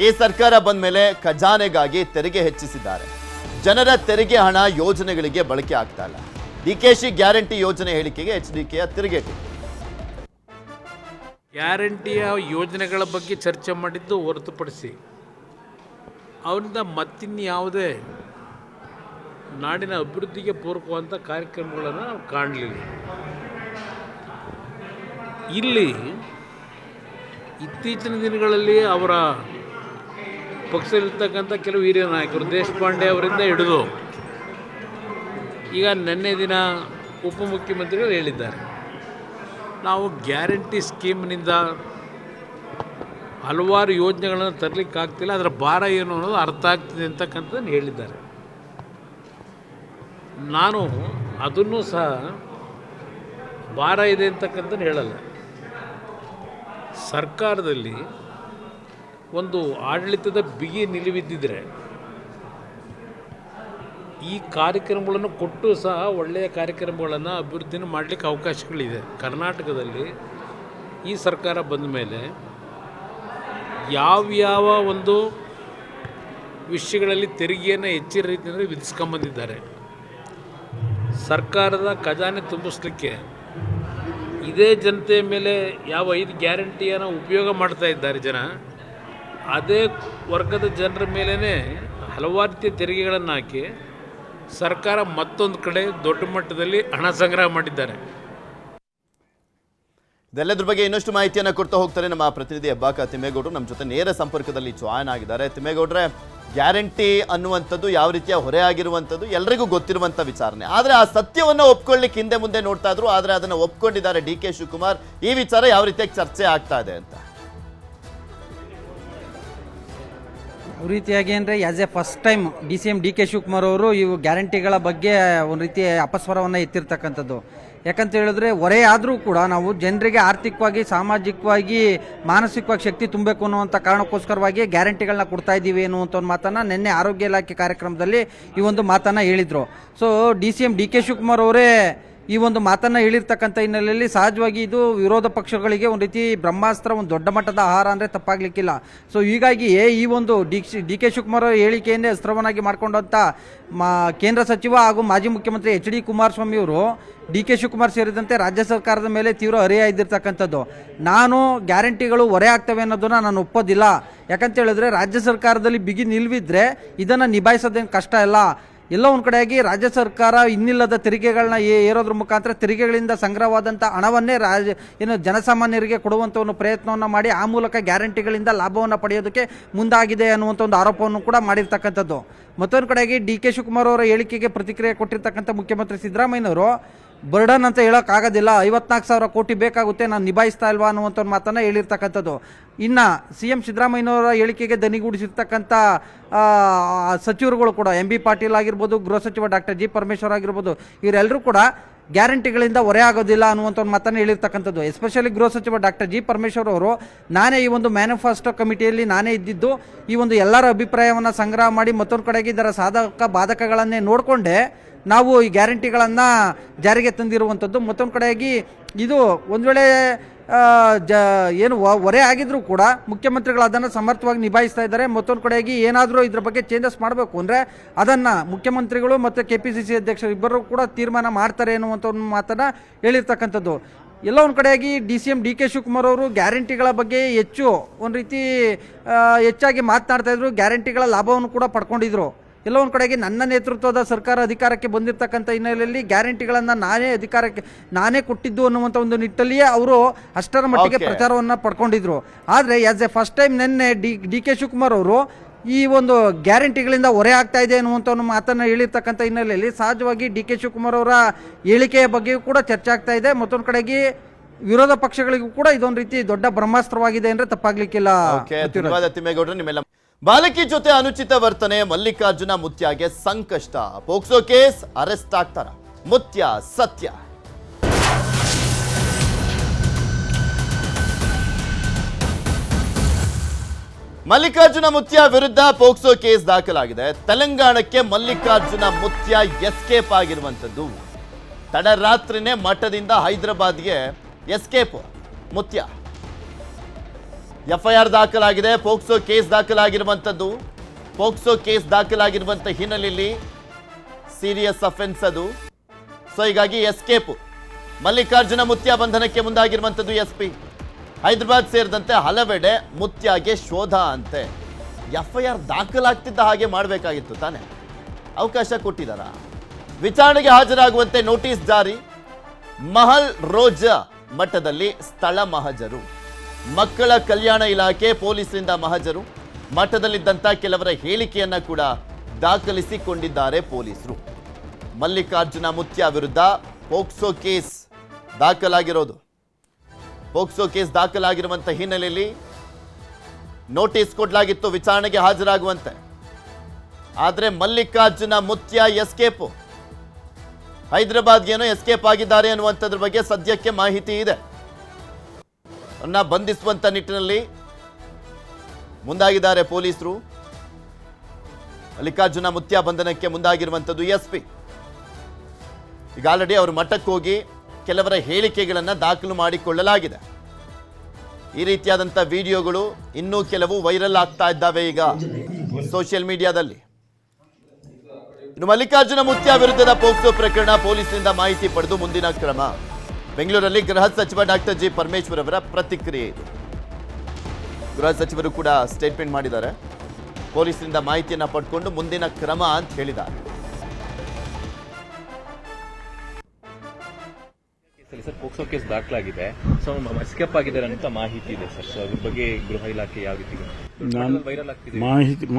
ಈ ಸರ್ಕಾರ ಬಂದ ಮೇಲೆ ಖಜಾನೆಗಾಗಿ ತೆರಿಗೆ ಹೆಚ್ಚಿಸಿದ್ದಾರೆ. ಜನರ ತೆರಿಗೆ ಹಣ ಯೋಜನೆಗಳಿಗೆ ಬಳಕೆ ಆಗ್ತಾ ಇಲ್ಲ. ಡಿಕೆಶಿ ಗ್ಯಾರಂಟಿ ಯೋಜನೆ ಹೇಳಿಕೆಗೆ HDKಯ ತಿರುಗೇಟು. ಗ್ಯಾರಂಟಿಯ ಯೋಜನೆಗಳ ಬಗ್ಗೆ ಚರ್ಚೆ ಮಾಡಿದ್ದು ಹೊರತುಪಡಿಸಿ ಅವರಿಂದ ಮತ್ತಿನ್ಯಾವುದೇ ನಾಡಿನ ಅಭಿವೃದ್ಧಿಗೆ ಪೂರಕವಾದಂಥ ಕಾರ್ಯಕ್ರಮಗಳನ್ನು ನಾವು ಕಾಣಲಿಲ್ಲ. ಇಲ್ಲಿ ಇತ್ತೀಚಿನ ದಿನಗಳಲ್ಲಿ ಅವರ ಪಕ್ಷದಲ್ಲಿರ್ತಕ್ಕಂಥ ಕೆಲವು ಹಿರಿಯ ನಾಯಕರು, ದೇಶಪಾಂಡೆ ಅವರಿಂದ ಹಿಡಿದು ಈಗ ನಿನ್ನೆ ದಿನ ಉಪಮುಖ್ಯಮಂತ್ರಿಗಳು ಹೇಳಿದ್ದಾರೆ, ನಾವು ಗ್ಯಾರಂಟಿ ಸ್ಕೀಮ್ನಿಂದ ಹಲವಾರು ಯೋಜನೆಗಳನ್ನು ತರಲಿಕ್ಕಾಗ್ತಿಲ್ಲ, ಅದರ ಭಾರ ಏನು ಅನ್ನೋದು ಅರ್ಥ ಆಗ್ತಿದೆ ಅಂತಕ್ಕಂಥದ್ದನ್ನು ಹೇಳಿದ್ದಾರೆ. ನಾನು ಅದನ್ನು ಸಹ ಭಾರ ಇದೆ ಅಂತಕ್ಕಂಥದ್ದು ಹೇಳಲ್ಲ. ಸರ್ಕಾರದಲ್ಲಿ ಒಂದು ಆಡಳಿತದ ಬಿಗಿ ನಿಲುವಿದ್ದಿದ್ರೆ ಈ ಕಾರ್ಯಕ್ರಮಗಳನ್ನು ಕೊಟ್ಟು ಸಹ ಒಳ್ಳೆಯ ಕಾರ್ಯಕ್ರಮಗಳನ್ನು ಅಭಿವೃದ್ಧಿನ ಮಾಡಲಿಕ್ಕೆ ಅವಕಾಶಗಳಿದೆ. ಕರ್ನಾಟಕದಲ್ಲಿ ಈ ಸರ್ಕಾರ ಬಂದ ಮೇಲೆ ಯಾವ್ಯಾವ ಒಂದು ವಿಷಯಗಳಲ್ಲಿ ತೆರಿಗೆಯನ್ನು ಹೆಚ್ಚಿನ ರೀತಿಯಲ್ಲಿ ವಿಧಿಸ್ಕೊಂಬಂದಿದ್ದಾರೆ. ಸರ್ಕಾರದ ಖಜಾನೆ ತುಂಬಿಸ್ಲಿಕ್ಕೆ ಇದೇ ಜನತೆಯ ಮೇಲೆ ಯಾವ 5 ಗ್ಯಾರಂಟಿಯನ್ನು ಉಪಯೋಗ ಮಾಡ್ತಾ ಇದ್ದಾರೆ ಜನ, ಅದೇ ವರ್ಗದ ಜನರ ಮೇಲೇ ಹಲವಾರು ರೀತಿಯ ತೆರಿಗೆಗಳನ್ನು ಹಾಕಿ ಸರ್ಕಾರ ಮತ್ತೊಂದು ಕಡೆ ದೊಡ್ಡ ಮಟ್ಟದಲ್ಲಿ ಹಣ ಸಂಗ್ರಹ ಮಾಡಿದ್ದಾರೆ. ಇದೆಲ್ಲದ್ರ ಬಗ್ಗೆ ಇನ್ನಷ್ಟು ಮಾಹಿತಿಯನ್ನು ಕೊಡ್ತಾ ಹೋಗ್ತಾರೆ ನಮ್ಮ ಪ್ರತಿನಿಧಿ ಹೆಬ್ಬಾಕ ತಿಮ್ಮೇಗೌಡರು. ನಮ್ಮ ಜೊತೆ ನೇರ ಸಂಪರ್ಕದಲ್ಲಿ ಜಾಯ್ನ್ ಆಗಿದ್ದಾರೆ. ತಿಮ್ಮೇಗೌಡ್ರೆ, ಗ್ಯಾರಂಟಿ ಅನ್ನುವಂಥದ್ದು ಯಾವ ರೀತಿಯ ಹೊರೆ ಆಗಿರುವಂಥದ್ದು ಎಲ್ರಿಗೂ ಗೊತ್ತಿರುವಂಥ ವಿಚಾರಣೆ. ಆದರೆ ಆ ಸತ್ಯವನ್ನು ಒಪ್ಕೊಳ್ಳಿಕ್ಕೆ ಹಿಂದೆ ಮುಂದೆ ನೋಡ್ತಾ ಇದ್ರು. ಆದರೆ ಅದನ್ನು ಒಪ್ಕೊಂಡಿದ್ದಾರೆ ಡಿ ಕೆ ಶಿವಕುಮಾರ್. ಈ ವಿಚಾರ ಯಾವ ರೀತಿಯಾಗಿ ಚರ್ಚೆ ಆಗ್ತಾ ಇದೆ ಅಂತ. ಯಾವ ರೀತಿಯಾಗಿ ಅಂದರೆ as A first time CM D K Shivakumar ಅವರು ಇವು ಗ್ಯಾರಂಟಿಗಳ ಬಗ್ಗೆ ಒಂದು ರೀತಿ ಅಪಸ್ವರವನ್ನು ಎತ್ತಿರ್ತಕ್ಕಂಥದ್ದು. ಯಾಕಂತ ಹೇಳಿದ್ರೆ ಹೊರೆ ಆದರೂ ಕೂಡ ನಾವು ಜನರಿಗೆ ಆರ್ಥಿಕವಾಗಿ, ಸಾಮಾಜಿಕವಾಗಿ, ಮಾನಸಿಕವಾಗಿ ಶಕ್ತಿ ತುಂಬಬೇಕು ಅನ್ನುವಂಥ ಕಾರಣಕ್ಕೋಸ್ಕರವಾಗಿ ಗ್ಯಾರಂಟಿಗಳನ್ನ ಕೊಡ್ತಾ ಇದ್ದೀವಿ ಅನ್ನುವಂಥ ಒಂದು ಮಾತನ್ನು ನಿನ್ನೆ ಆರೋಗ್ಯ ಇಲಾಖೆ ಕಾರ್ಯಕ್ರಮದಲ್ಲಿ ಈ ಒಂದು ಮಾತನ್ನು ಹೇಳಿದರು. So CM D K Shivakumar ಅವರೇ ಈ ಒಂದು ಮಾತನ್ನು ಹೇಳಿರ್ತಕ್ಕಂಥ ಹಿನ್ನೆಲೆಯಲ್ಲಿ ಸಹಜವಾಗಿ ಇದು ವಿರೋಧ ಪಕ್ಷಗಳಿಗೆ ಒಂದು ರೀತಿ ಬ್ರಹ್ಮಾಸ್ತ್ರ, ಒಂದು ದೊಡ್ಡ ಮಟ್ಟದ ಆಹಾರ ಅಂದರೆ ತಪ್ಪಾಗಲಿಕ್ಕಿಲ್ಲ. ಸೊ ಹೀಗಾಗಿ ಈ ಒಂದು ಡಿ ಕೆ ಶಿವಕುಮಾರ್ ಹೇಳಿಕೆಯನ್ನೇ ಅಸ್ತ್ರವನ್ನಾಗಿ ಮಾಡಿಕೊಂಡಂಥ ಕೇಂದ್ರ ಸಚಿವ ಹಾಗೂ ಮಾಜಿ ಮುಖ್ಯಮಂತ್ರಿ HD ಕುಮಾರಸ್ವಾಮಿ ಅವರು ಡಿ ಕೆ ಶಿವಕುಮಾರ್ ಸೇರಿದಂತೆ ರಾಜ್ಯ ಸರ್ಕಾರದ ಮೇಲೆ ತೀವ್ರ ಹರಿಯಾಯ್ದಿರ್ತಕ್ಕಂಥದ್ದು. ನಾನು ಗ್ಯಾರಂಟಿಗಳು ಹೊರೆ ಆಗ್ತವೆ ಅನ್ನೋದನ್ನ ನಾನು ಒಪ್ಪೋದಿಲ್ಲ. ಯಾಕಂತ ಹೇಳಿದ್ರೆ ರಾಜ್ಯ ಸರ್ಕಾರದಲ್ಲಿ ಬಿಗಿ ನಿಲ್ವಿದ್ರೆ ಇದನ್ನು ನಿಭಾಯಿಸೋದೇನು ಕಷ್ಟ ಇಲ್ಲ. ಎಲ್ಲೋ ಒಂದು ಕಡೆಯಾಗಿ ರಾಜ್ಯ ಸರ್ಕಾರ ಇನ್ನಿಲ್ಲದ ತೆರಿಗೆಗಳನ್ನ ಏರೋದ್ರ ಮುಖಾಂತರ ತೆರಿಗೆಗಳಿಂದ ಸಂಗ್ರಹವಾದಂಥ ಹಣವನ್ನೇ ಜನಸಾಮಾನ್ಯರಿಗೆ ಕೊಡುವಂಥ ಒಂದು ಪ್ರಯತ್ನವನ್ನು ಮಾಡಿ ಆ ಮೂಲಕ ಗ್ಯಾರಂಟಿಗಳಿಂದ ಲಾಭವನ್ನು ಪಡೆಯೋದಕ್ಕೆ ಮುಂದಾಗಿದೆ ಅನ್ನುವಂಥ ಒಂದು ಆರೋಪವನ್ನು ಕೂಡ ಮಾಡಿರ್ತಕ್ಕಂಥದ್ದು. ಮತ್ತೊಂದು ಕಡೆಯಾಗಿ ಡಿ ಕೆ ಶಿವಕುಮಾರ್ ಅವರ ಹೇಳಿಕೆಗೆ ಪ್ರತಿಕ್ರಿಯೆ ಕೊಟ್ಟಿರ್ತಕ್ಕಂಥ ಮುಖ್ಯಮಂತ್ರಿ ಸಿದ್ದರಾಮಯ್ಯನವರು ಬರ್ಡನ್ ಅಂತ ಹೇಳೋಕ್ಕಾಗೋದಿಲ್ಲ, 54,000 ಕೋಟಿ ಬೇಕಾಗುತ್ತೆ, ನಾನು ನಿಭಾಯಿಸ್ತಾ ಇಲ್ವಾ ಅನ್ನುವಂಥ ಒಂದು ಮಾತನ್ನು ಹೇಳಿರ್ತಕ್ಕಂಥದ್ದು. ಇನ್ನು CM ಸಿದ್ದರಾಮಯ್ಯನವರ ಹೇಳಿಕೆಗೆ ದನಿಗೂಡಿಸಿರ್ತಕ್ಕಂಥ ಸಚಿವರುಗಳು ಕೂಡ MB ಪಾಟೀಲ್ ಆಗಿರ್ಬೋದು, ಗೃಹ ಸಚಿವ ಡಾಕ್ಟರ್ G ಪರಮೇಶ್ವರ್ ಆಗಿರ್ಬೋದು, ಇವರೆಲ್ಲರೂ ಕೂಡ ಗ್ಯಾರಂಟಿಗಳಿಂದ ಹೊರೆ ಆಗೋದಿಲ್ಲ ಅನ್ನುವಂಥ ಒಂದು ಮಾತನ್ನು ಹೇಳಿರ್ತಕ್ಕಂಥದ್ದು. ಎಸ್ಪೆಷಲಿ ಗೃಹ ಸಚಿವ ಡಾಕ್ಟರ್ G ಪರಮೇಶ್ವರ್ ಅವರು, ನಾನೇ ಈ ಒಂದು ಮ್ಯಾನಿಫೆಸ್ಟೋ ಕಮಿಟಿಯಲ್ಲಿ ನಾನೇ ಇದ್ದಿದ್ದು, ಈ ಒಂದು ಎಲ್ಲರ ಅಭಿಪ್ರಾಯವನ್ನು ಸಂಗ್ರಹ ಮಾಡಿ ಮತ್ತೊಂದು ಕಡೆಗೆ ಇದರ ಸಾಧಕ ಬಾಧಕಗಳನ್ನೇ ನೋಡಿಕೊಂಡೆ ನಾವು ಈ ಗ್ಯಾರಂಟಿಗಳನ್ನು ಜಾರಿಗೆ ತಂದಿರುವಂಥದ್ದು. ಮತ್ತೊಂದು ಕಡೆಯಾಗಿ ಇದು ಒಂದು ವೇಳೆ ಏನು ಹೊರೆ ಆಗಿದ್ರೂ ಕೂಡ ಮುಖ್ಯಮಂತ್ರಿಗಳು ಅದನ್ನು ಸಮರ್ಥವಾಗಿ ನಿಭಾಯಿಸ್ತಾ ಇದ್ದಾರೆ. ಮತ್ತೊಂದು ಕಡೆಯಾಗಿ ಏನಾದರೂ ಇದ್ರ ಬಗ್ಗೆ ಚೇಂಜಸ್ ಮಾಡಬೇಕು ಅಂದರೆ ಅದನ್ನು ಮುಖ್ಯಮಂತ್ರಿಗಳು ಮತ್ತು KPCC ಅಧ್ಯಕ್ಷರು ಇಬ್ಬರು ಕೂಡ ತೀರ್ಮಾನ ಮಾಡ್ತಾರೆ ಅನ್ನುವಂಥ ಒಂದು ಮಾತನ್ನು ಹೇಳಿರ್ತಕ್ಕಂಥದ್ದು. ಎಲ್ಲ ಒಂದು ಕಡೆಯಾಗಿ CM ಡಿ ಕೆ ಶಿವಕುಮಾರ್ ಅವರು ಗ್ಯಾರಂಟಿಗಳ ಬಗ್ಗೆ ಒಂದು ರೀತಿ ಹೆಚ್ಚಾಗಿ ಮಾತನಾಡ್ತಾ ಇದ್ರು. ಗ್ಯಾರಂಟಿಗಳ ಲಾಭವನ್ನು ಕೂಡ ಪಡ್ಕೊಂಡಿದ್ರು. ಎಲ್ಲ ಒಂದು ಕಡೆಗೆ ನನ್ನ ನೇತೃತ್ವದ ಸರ್ಕಾರ ಅಧಿಕಾರಕ್ಕೆ ಬಂದಿರತಕ್ಕಂಥ ಹಿನ್ನೆಲೆಯಲ್ಲಿ ಗ್ಯಾರಂಟಿಗಳನ್ನು ನಾನೇ ಕೊಟ್ಟಿದ್ದು ಅನ್ನುವಂಥ ಒಂದು ನಿಟ್ಟಲ್ಲಿಯೇ ಅವರು ಅಷ್ಟರ ಮಟ್ಟಿಗೆ ಪ್ರಚಾರವನ್ನು ಪಡ್ಕೊಂಡಿದ್ರು. ಆದರೆ ಆಸ್ ಎ ಫಸ್ಟ್ ಟೈಮ್ ನಿನ್ನೆ ಡಿ ಕೆ ಶಿವಕುಮಾರ್ ಅವರು ಈ ಒಂದು ಗ್ಯಾರಂಟಿಗಳಿಂದ ಹೊರೆ ಆಗ್ತಾ ಇದೆ ಅನ್ನುವಂಥ ಒಂದು ಮಾತನ್ನು ಹೇಳಿರ್ತಕ್ಕಂಥ ಹಿನ್ನೆಲೆಯಲ್ಲಿ ಸಹಜವಾಗಿ ಡಿ ಕೆ ಶಿವಕುಮಾರ್ ಅವರ ಹೇಳಿಕೆಯ ಬಗ್ಗೆಯೂ ಕೂಡ ಚರ್ಚೆ ಆಗ್ತಾ ಇದೆ. ಮತ್ತೊಂದು ಕಡೆಗೆ ವಿರೋಧ ಪಕ್ಷಗಳಿಗೂ ಕೂಡ ಇದೊಂದು ರೀತಿ ದೊಡ್ಡ ಬ್ರಹ್ಮಾಸ್ತ್ರವಾಗಿದೆ ಅಂದರೆ ತಪ್ಪಾಗ್ಲಿಕ್ಕಿಲ್ಲ. ಬಾಲಕಿ ಜೊತೆ ಅನುಚಿತ ವರ್ತನೆ, ಮಲ್ಲಿಕಾರ್ಜುನ ಮುತ್ಯಾಗೆ ಸಂಕಷ್ಟ. ಪೋಕ್ಸೋ ಕೇಸ್, ಅರೆಸ್ಟ್ ಆಗ್ತಾರ ಮುತ್ಯ ಸತ್ಯ. ಮಲ್ಲಿಕಾರ್ಜುನ ಮುತ್ಯ ವಿರುದ್ಧ ಪೋಕ್ಸೋ ಕೇಸ್ ದಾಖಲಾಗಿದೆ. ತೆಲಂಗಾಣಕ್ಕೆ ಮಲ್ಲಿಕಾರ್ಜುನ ಮುತ್ಯ ಎಸ್ಕೇಪ್ ಆಗಿರುವಂಥದ್ದು. ತಡರಾತ್ರಿನೇ ಮಠದಿಂದ ಹೈದರಾಬಾದ್ಗೆ ಎಸ್ಕೇಪ್ ಮುತ್ಯ. FIR ದಾಖಲಾಗಿದೆ. ಪೋಕ್ಸೋ ಕೇಸ್ ದಾಖಲಾಗಿರುವಂಥದ್ದು. ಪೋಕ್ಸೋ ಕೇಸ್ ದಾಖಲಾಗಿರುವಂಥ ಹಿನ್ನೆಲೆಯಲ್ಲಿ ಸೀರಿಯಸ್ ಅಫೆನ್ಸ್ ಅದು. ಸೊ ಹೀಗಾಗಿ ಎಸ್ಕೇಪ್. ಮಲ್ಲಿಕಾರ್ಜುನ ಮುತ್ಯ ಬಂಧನಕ್ಕೆ ಮುಂದಾಗಿರುವಂಥದ್ದು SP. ಹೈದರಾಬಾದ್ ಸೇರಿದಂತೆ ಹಲವೆಡೆ ಮುತ್ಯಾಗೆ ಶೋಧ ಅಂತೆ. FIR ದಾಖಲಾಗ್ತಿದ್ದ ಹಾಗೆ ಮಾಡಬೇಕಾಗಿತ್ತು ತಾನೆ, ಅವಕಾಶ ಕೊಟ್ಟಿದ್ದಾರ. ವಿಚಾರಣೆಗೆ ಹಾಜರಾಗುವಂತೆ ನೋಟಿಸ್ ಜಾರಿ. ಮಹಲ್ ರೋಜಾ ಮಠದಲ್ಲಿ ಸ್ಥಳ ಮಹಜರು. ಮಕ್ಕಳ ಕಲ್ಯಾಣ ಇಲಾಖೆ ಪೊಲೀಸರಿಂದ ಮಹಜರು. ಮಠದಲ್ಲಿದ್ದಂಥ ಕೆಲವರ ಹೇಳಿಕೆಯನ್ನ ಕೂಡ ದಾಖಲಿಸಿಕೊಂಡಿದ್ದಾರೆ ಪೊಲೀಸರು. ಮಲ್ಲಿಕಾರ್ಜುನ ಮುತ್ಯ ವಿರುದ್ಧ ಪೋಕ್ಸೋ ಕೇಸ್ ದಾಖಲಾಗಿರೋದು. ಪೋಕ್ಸೋ ಕೇಸ್ ದಾಖಲಾಗಿರುವಂಥ ಹಿನ್ನೆಲೆಯಲ್ಲಿ ನೋಟಿಸ್ ಕೊಡಲಾಗಿತ್ತು ವಿಚಾರಣೆಗೆ ಹಾಜರಾಗುವಂತೆ. ಆದರೆ ಮಲ್ಲಿಕಾರ್ಜುನ ಮುತ್ಯ ಎಸ್ಕೇಪ್. ಹೈದರಾಬಾದ್ಗೇನೋ ಎಸ್ಕೇಪ್ ಆಗಿದ್ದಾರೆ ಅನ್ನುವಂಥದ್ರ ಬಗ್ಗೆ ಸದ್ಯಕ್ಕೆ ಮಾಹಿತಿ ಇದೆ. ಬಂಧಿಸುವಂತ ನಿಟ್ಟಿನಲ್ಲಿ ಮುಂದಾಗಿದ್ದಾರೆ ಪೊಲೀಸರು. ಮಲ್ಲಿಕಾರ್ಜುನ ಮುತ್ಯ ಬಂಧನಕ್ಕೆ ಮುಂದಾಗಿರುವಂಥದ್ದು SP. ಈಗ ಆಲ್ರೆಡಿ ಅವರು ಮಠಕ್ಕೆ ಹೋಗಿ ಕೆಲವರ ಹೇಳಿಕೆಗಳನ್ನು ದಾಖಲು ಮಾಡಿಕೊಳ್ಳಲಾಗಿದೆ. ಈ ರೀತಿಯಾದಂಥ ವಿಡಿಯೋಗಳು ಇನ್ನೂ ಕೆಲವು ವೈರಲ್ ಆಗ್ತಾ ಇದ್ದಾವೆ ಈಗ ಸೋಷಿಯಲ್ ಮೀಡಿಯಾದಲ್ಲಿ. ಇನ್ನು ಮಲ್ಲಿಕಾರ್ಜುನ ಮುತ್ಯ ವಿರುದ್ಧದ ಪೋಕ್ಸೋ ಪ್ರಕರಣ ಪೊಲೀಸರಿಂದ ಮಾಹಿತಿ ಪಡೆದು ಮುಂದಿನ ಕ್ರಮ. ಬೆಂಗಳೂರಲ್ಲಿ ಗೃಹ ಸಚಿವ ಡಾಕ್ಟರ್ G ಪರಮೇಶ್ವರ್ ಅವರ ಪ್ರತಿಕ್ರಿಯೆ ಇದು. ಗೃಹ ಸಚಿವರು ಕೂಡ ಸ್ಟೇಟ್ಮೆಂಟ್ ಮಾಡಿದ್ದಾರೆ. ಪೊಲೀಸರಿಂದ ಮಾಹಿತಿಯನ್ನು ಪಡ್ಕೊಂಡು ಮುಂದಿನ ಕ್ರಮ ಅಂತ ಹೇಳಿದ್ದಾರೆ. ಸರ್, ಪೋಕ್ಸೋ ಪೋಕ್ಸೋ ಕೇಸ್ ದಾಖಲಾಗಿದೆ. ಸೊ ಎಸ್ಕೇಪ್ ಆಗಿದ್ದಾರೆ ಅಂತ ಮಾಹಿತಿ ಇದೆ ಸರ್. ಸೊ ಅದ್ರ ಬಗ್ಗೆ ಗೃಹ ಇಲಾಖೆ ಯಾವ ರೀತಿ ನಾನು ವೈರಲ್ ಆಗ್ತಿದೆ?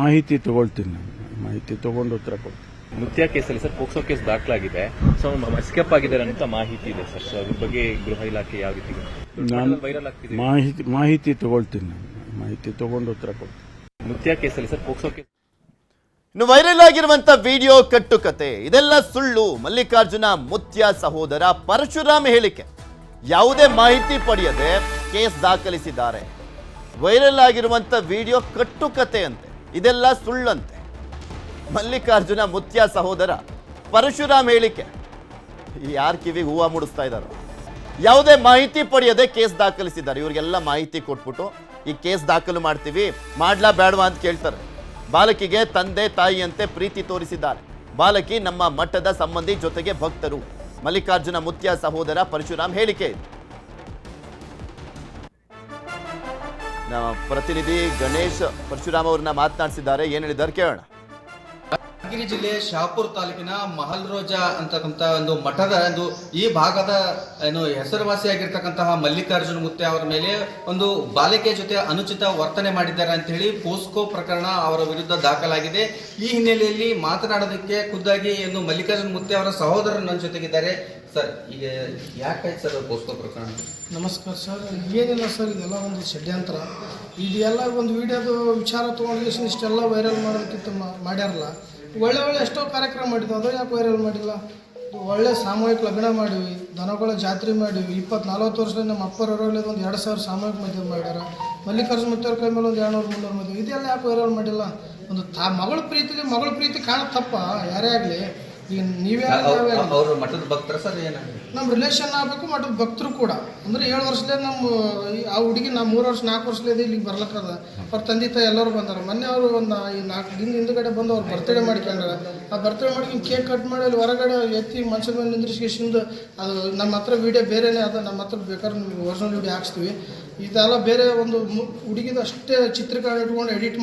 ಮಾಹಿತಿ ತಗೊಳ್ತೀನಿ. ನಾನು ಮಾಹಿತಿ ತಗೊಂಡು ಉತ್ತರ ಕೊಡ್ತೀನಿ. ಮುತ್ಯಾ ಕೇಸಲ್ಲಿ ಸರ್ ಪೋಕ್ಸೋ ಕೇಸ್ ದಾಖಲಾಗಿದೆ. ಸೊ ಎಸ್ಕೇಪ್ ಆಗಿದ್ದಾರೆ ಅಂತ ಮಾಹಿತಿ ಇದೆ ಸರ್. ಸೊ ಅದ್ರ ಬಗ್ಗೆ ಗೃಹ ಇಲಾಖೆ ಯಾವ ರೀತಿ ನಾನು ವೈರಲ್ ಆಗ್ತಿದೆ? ಮಾಹಿತಿ ತಗೊಳ್ತೀನಿ. ನಾನು ಮಾಹಿತಿ ತಗೊಂಡು ಉತ್ತರ ಕೊಡ್ತೀನಿ. ಮುತ್ಯಾ ಕೇಸಲ್ಲಿ ಸರ್ ಪೋಕ್ಸೋ ಕೇಸ್ ಇನ್ನು ವೈರಲ್ ಆಗಿರುವಂತ ವಿಡಿಯೋ ಕಟ್ಟುಕತೆ ಇದೆಲ್ಲ ಸುಳ್ಳು. ಮಲ್ಲಿಕಾರ್ಜುನ ಮುತ್ಯಾ ಸಹೋದರ ಪರಶುರಾಮ್ ಹೇಳಿಕೆ. ಯಾವುದೇ ಮಾಹಿತಿ ಪಡೆಯದೆ ಕೇಸ್ ದಾಖಲಿಸಿದ್ದಾರೆ. ವೈರಲ್ ಆಗಿರುವಂತ ವಿಡಿಯೋ ಕಟ್ಟುಕತೆ ಅಂತೆ, ಇದೆಲ್ಲ ಸುಳ್ಳಂತೆ. ಮಲ್ಲಿಕಾರ್ಜುನ ಮುತ್ಯಾ ಸಹೋದರ ಪರಶುರಾಮ್ ಹೇಳಿಕೆ. ಯಾರ ಕಿವಿಗೆ ಹೂವು ಮೂಡಿಸ್ತಾ ಇದ್ದಾರೆ? ಯಾವುದೇ ಮಾಹಿತಿ ಪಡೆಯದೆ ಕೇಸ್ ದಾಖಲಿಸಿದ್ದಾರೆ. ಇವರಿಗೆಲ್ಲ ಮಾಹಿತಿ ಕೊಟ್ಬಿಟ್ಟು ಈ ಕೇಸ್ ದಾಖಲು ಮಾಡ್ತೀವಿ, ಮಾಡ್ಲಾ ಬೇಡವಾ ಅಂತ ಕೇಳ್ತಾರೆ. ಬಾಲಕಿಗೆ ತಂದೆ ತಾಯಿಯಂತೆ ಪ್ರೀತಿ ತೋರಿಸಿದ್ದಾರೆ. ಬಾಲಕಿ ನಮ್ಮ ಮಠದ ಸಂಬಂಧಿ ಜೊತೆಗೆ ಭಕ್ತರು. ಮಲ್ಲಿಕಾರ್ಜುನ ಮುತ್ಯಾ ಸಹೋದರ ಪರಶುರಾಮ್ ಹೇಳಿಕೆ ಇದು. ನಮ್ಮ ಪ್ರತಿನಿಧಿ ಗಣೇಶ್ ಪರಶುರಾಮ್ ಅವ್ರನ್ನ ಮಾತನಾಡಿಸಿದ್ದಾರೆ. ಏನ್ ಹೇಳಿದ್ದಾರೆ ಕೇಳೋಣ. ಯಾದಗಿರಿ ಜಿಲ್ಲೆ ಶಹಾಪುರ ತಾಲೂಕಿನ ಮಹಲ್ ರೋಜಾ ಅಂತಕ್ಕಂಥ ಒಂದು ಮಠದ ಒಂದು ಈ ಭಾಗದ ಹೆಸರುವಾಸಿಯಾಗಿರ್ತಕ್ಕಂತಹ ಮಲ್ಲಿಕಾರ್ಜುನ ಮುತ್ಯಾ ಅವರ ಮೇಲೆ ಒಂದು ಬಾಲಿಕೆ ಜೊತೆ ಅನುಚಿತ ವರ್ತನೆ ಮಾಡಿದ್ದಾರೆ ಅಂತ ಹೇಳಿ ಪೋಸ್ಕೋ ಪ್ರಕರಣ ಅವರ ವಿರುದ್ಧ ದಾಖಲಾಗಿದೆ. ಈ ಹಿನ್ನೆಲೆಯಲ್ಲಿ ಮಾತನಾಡೋದಕ್ಕೆ ಖುದ್ದಾಗಿ ಒಂದು ಮಲ್ಲಿಕಾರ್ಜುನ ಮುತ್ಯಾ ಅವರ ಸಹೋದರರು ನನ್ನ ಜೊತೆಗಿದ್ದಾರೆ. ಸರ್, ಈಗ ಯಾಕಾಯ್ತು ಸರ್ ಪೋಸ್ಕೋ ಪ್ರಕರಣ? ನಮಸ್ಕಾರ ಸರ್. ಏನಿಲ್ಲ ಸರ್, ಇದೆಲ್ಲ ಒಂದು ಷಡ್ಯಂತ್ರ. ಇದೆಲ್ಲ ಒಂದು ವಿಡಿಯೋದು ವಿಚಾರ ತೊಗೊಂಡು ಇಷ್ಟೆಲ್ಲ ವೈರಲ್ ಮಾಡೋದಕ್ಕಿಂತ ಮಾಡ್ಯಾರಲ್ಲ. ಒಳ್ಳೆ ಎಷ್ಟೋ ಕಾರ್ಯಕ್ರಮ ಮಾಡಿದ್ವಿ, ಅದು ಯಾಕೆ ವೈರಲ್ ಮಾಡಿಲ್ಲ? ಒಳ್ಳೆ ಸಾಮೂಹಿಕ ಲಗ್ನ ಮಾಡಿವಿ, ದನಗಳ ಜಾತ್ರೆ ಮಾಡಿವಿ. 20-40 ವರ್ಷದಿಂದ ನಮ್ಮ ಅಪ್ಪರವರಲ್ಲಿ ಒಂದು 2000 ಸಾಮೂಹಿಕ ಮದುವೆ ಮಾಡ್ಯಾರ. ಮಲ್ಲಿಕಾರ್ಜುನ ಮುತ್ಯಾರ ಕೈ ಮೇಲೆ ಒಂದು 200-300 ಮದುವೆ. ಇದೆಲ್ಲ ಯಾಕೆ ವೈರಲ್ ಮಾಡಿಲ್ಲ? ಒಂದು ಮಗಳ ಪ್ರೀತಿ ಕಾಣೋದು ತಪ್ಪ ಯಾರೇ ಆಗಲಿ. ಈಗ ನೀವೇ ಅವರು ಮಠದ ಭಕ್ತರ ಸರ್? ಏನಾಗಿದೆ ನಮ್ಮ ರಿಲೇಷನ್ ಆಗಬೇಕು, ಮಠದ ಭಕ್ತರು ಕೂಡ. ಅಂದ್ರೆ 7 ವರ್ಷದಿಂದ ನಮ್ಮ ಆ ಹುಡುಗಿ 3 ವರ್ಷ 4 ವರ್ಷದಿಂದ ಇಲ್ಲಿಗೆ ಬರ್ಲಕ್ಕದ. ಅವ್ರ ತಂದೆ ತಾಯಿ ಎಲ್ಲರೂ ಬಂದಾರ. ಮೊನ್ನೆ ಅವರು ಒಂದು 4 ದಿನ ಹಿಂದ್ಗಡೆ ಬಂದು ಅವ್ರು ಬರ್ತಡೇ ಮಾಡ್ಕೊಂಡ್ರ. ಆ ಬರ್ತಡೇ ಮಾಡ್ಕೊಂಡು ಕೇಕ್ ಕಟ್ ಮಾಡಿ ಅಲ್ಲಿ ಹೊರಗಡೆ ಎತ್ತಿ ಮನುಷ್ಯನ ಮೇಲೆ ನಿಂದ್ರಿಸಿಂದ ಅದು ನಮ್ಮ ಹತ್ರ ವಿಡಿಯೋ ಬೇರೆನೇ ಅದ. ನಮ್ಮ ಹತ್ರ ಬೇಕಾದ್ರೆ ನಿಮ್ಗೆ ಒರಿಜಿನಲ್ ವಿಡಿಯೋ ಹಾಕ್ಸ್ತೀವಿ. ಇದೆಲ್ಲ ಬೇರೆ ಒಂದು ಹುಡುಗಿದ ಅಷ್ಟೇ ಚಿತ್ರೀಕರಣ ಇಟ್ಕೊಂಡು ಎಡಿಟ್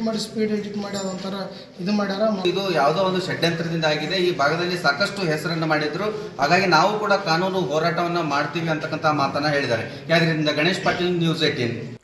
ಮಾಡಿ ಸ್ಪೀಡ್ ಎಡಿಟ್ ಮಾಡಿ ಅದೊಂಥರ ಇದು ಮಾಡ್ಯಾರ. ಇದು ಯಾವುದೋ ಒಂದು ಷಡ್ಯಂತ್ರದಿಂದ ಆಗಿದೆ. ಈ ಭಾಗದಲ್ಲಿ ಸಾಕಷ್ಟು ಹೆಸರನ್ನು ಮಾಡಿದ್ರು. ಹಾಗಾಗಿ ನಾವು ಕೂಡ ಕಾನೂನು ಹೋರಾಟವನ್ನ ಮಾಡ್ತೀವಿ ಅಂತಕ್ಕಂಥ ಮಾತನ್ನ ಹೇಳಿದ್ದಾರೆ. ಯಾದ್ರಿಂದ ಗಣೇಶ್ ಪಾಟೀಲ್, ನ್ಯೂಸ್ 18.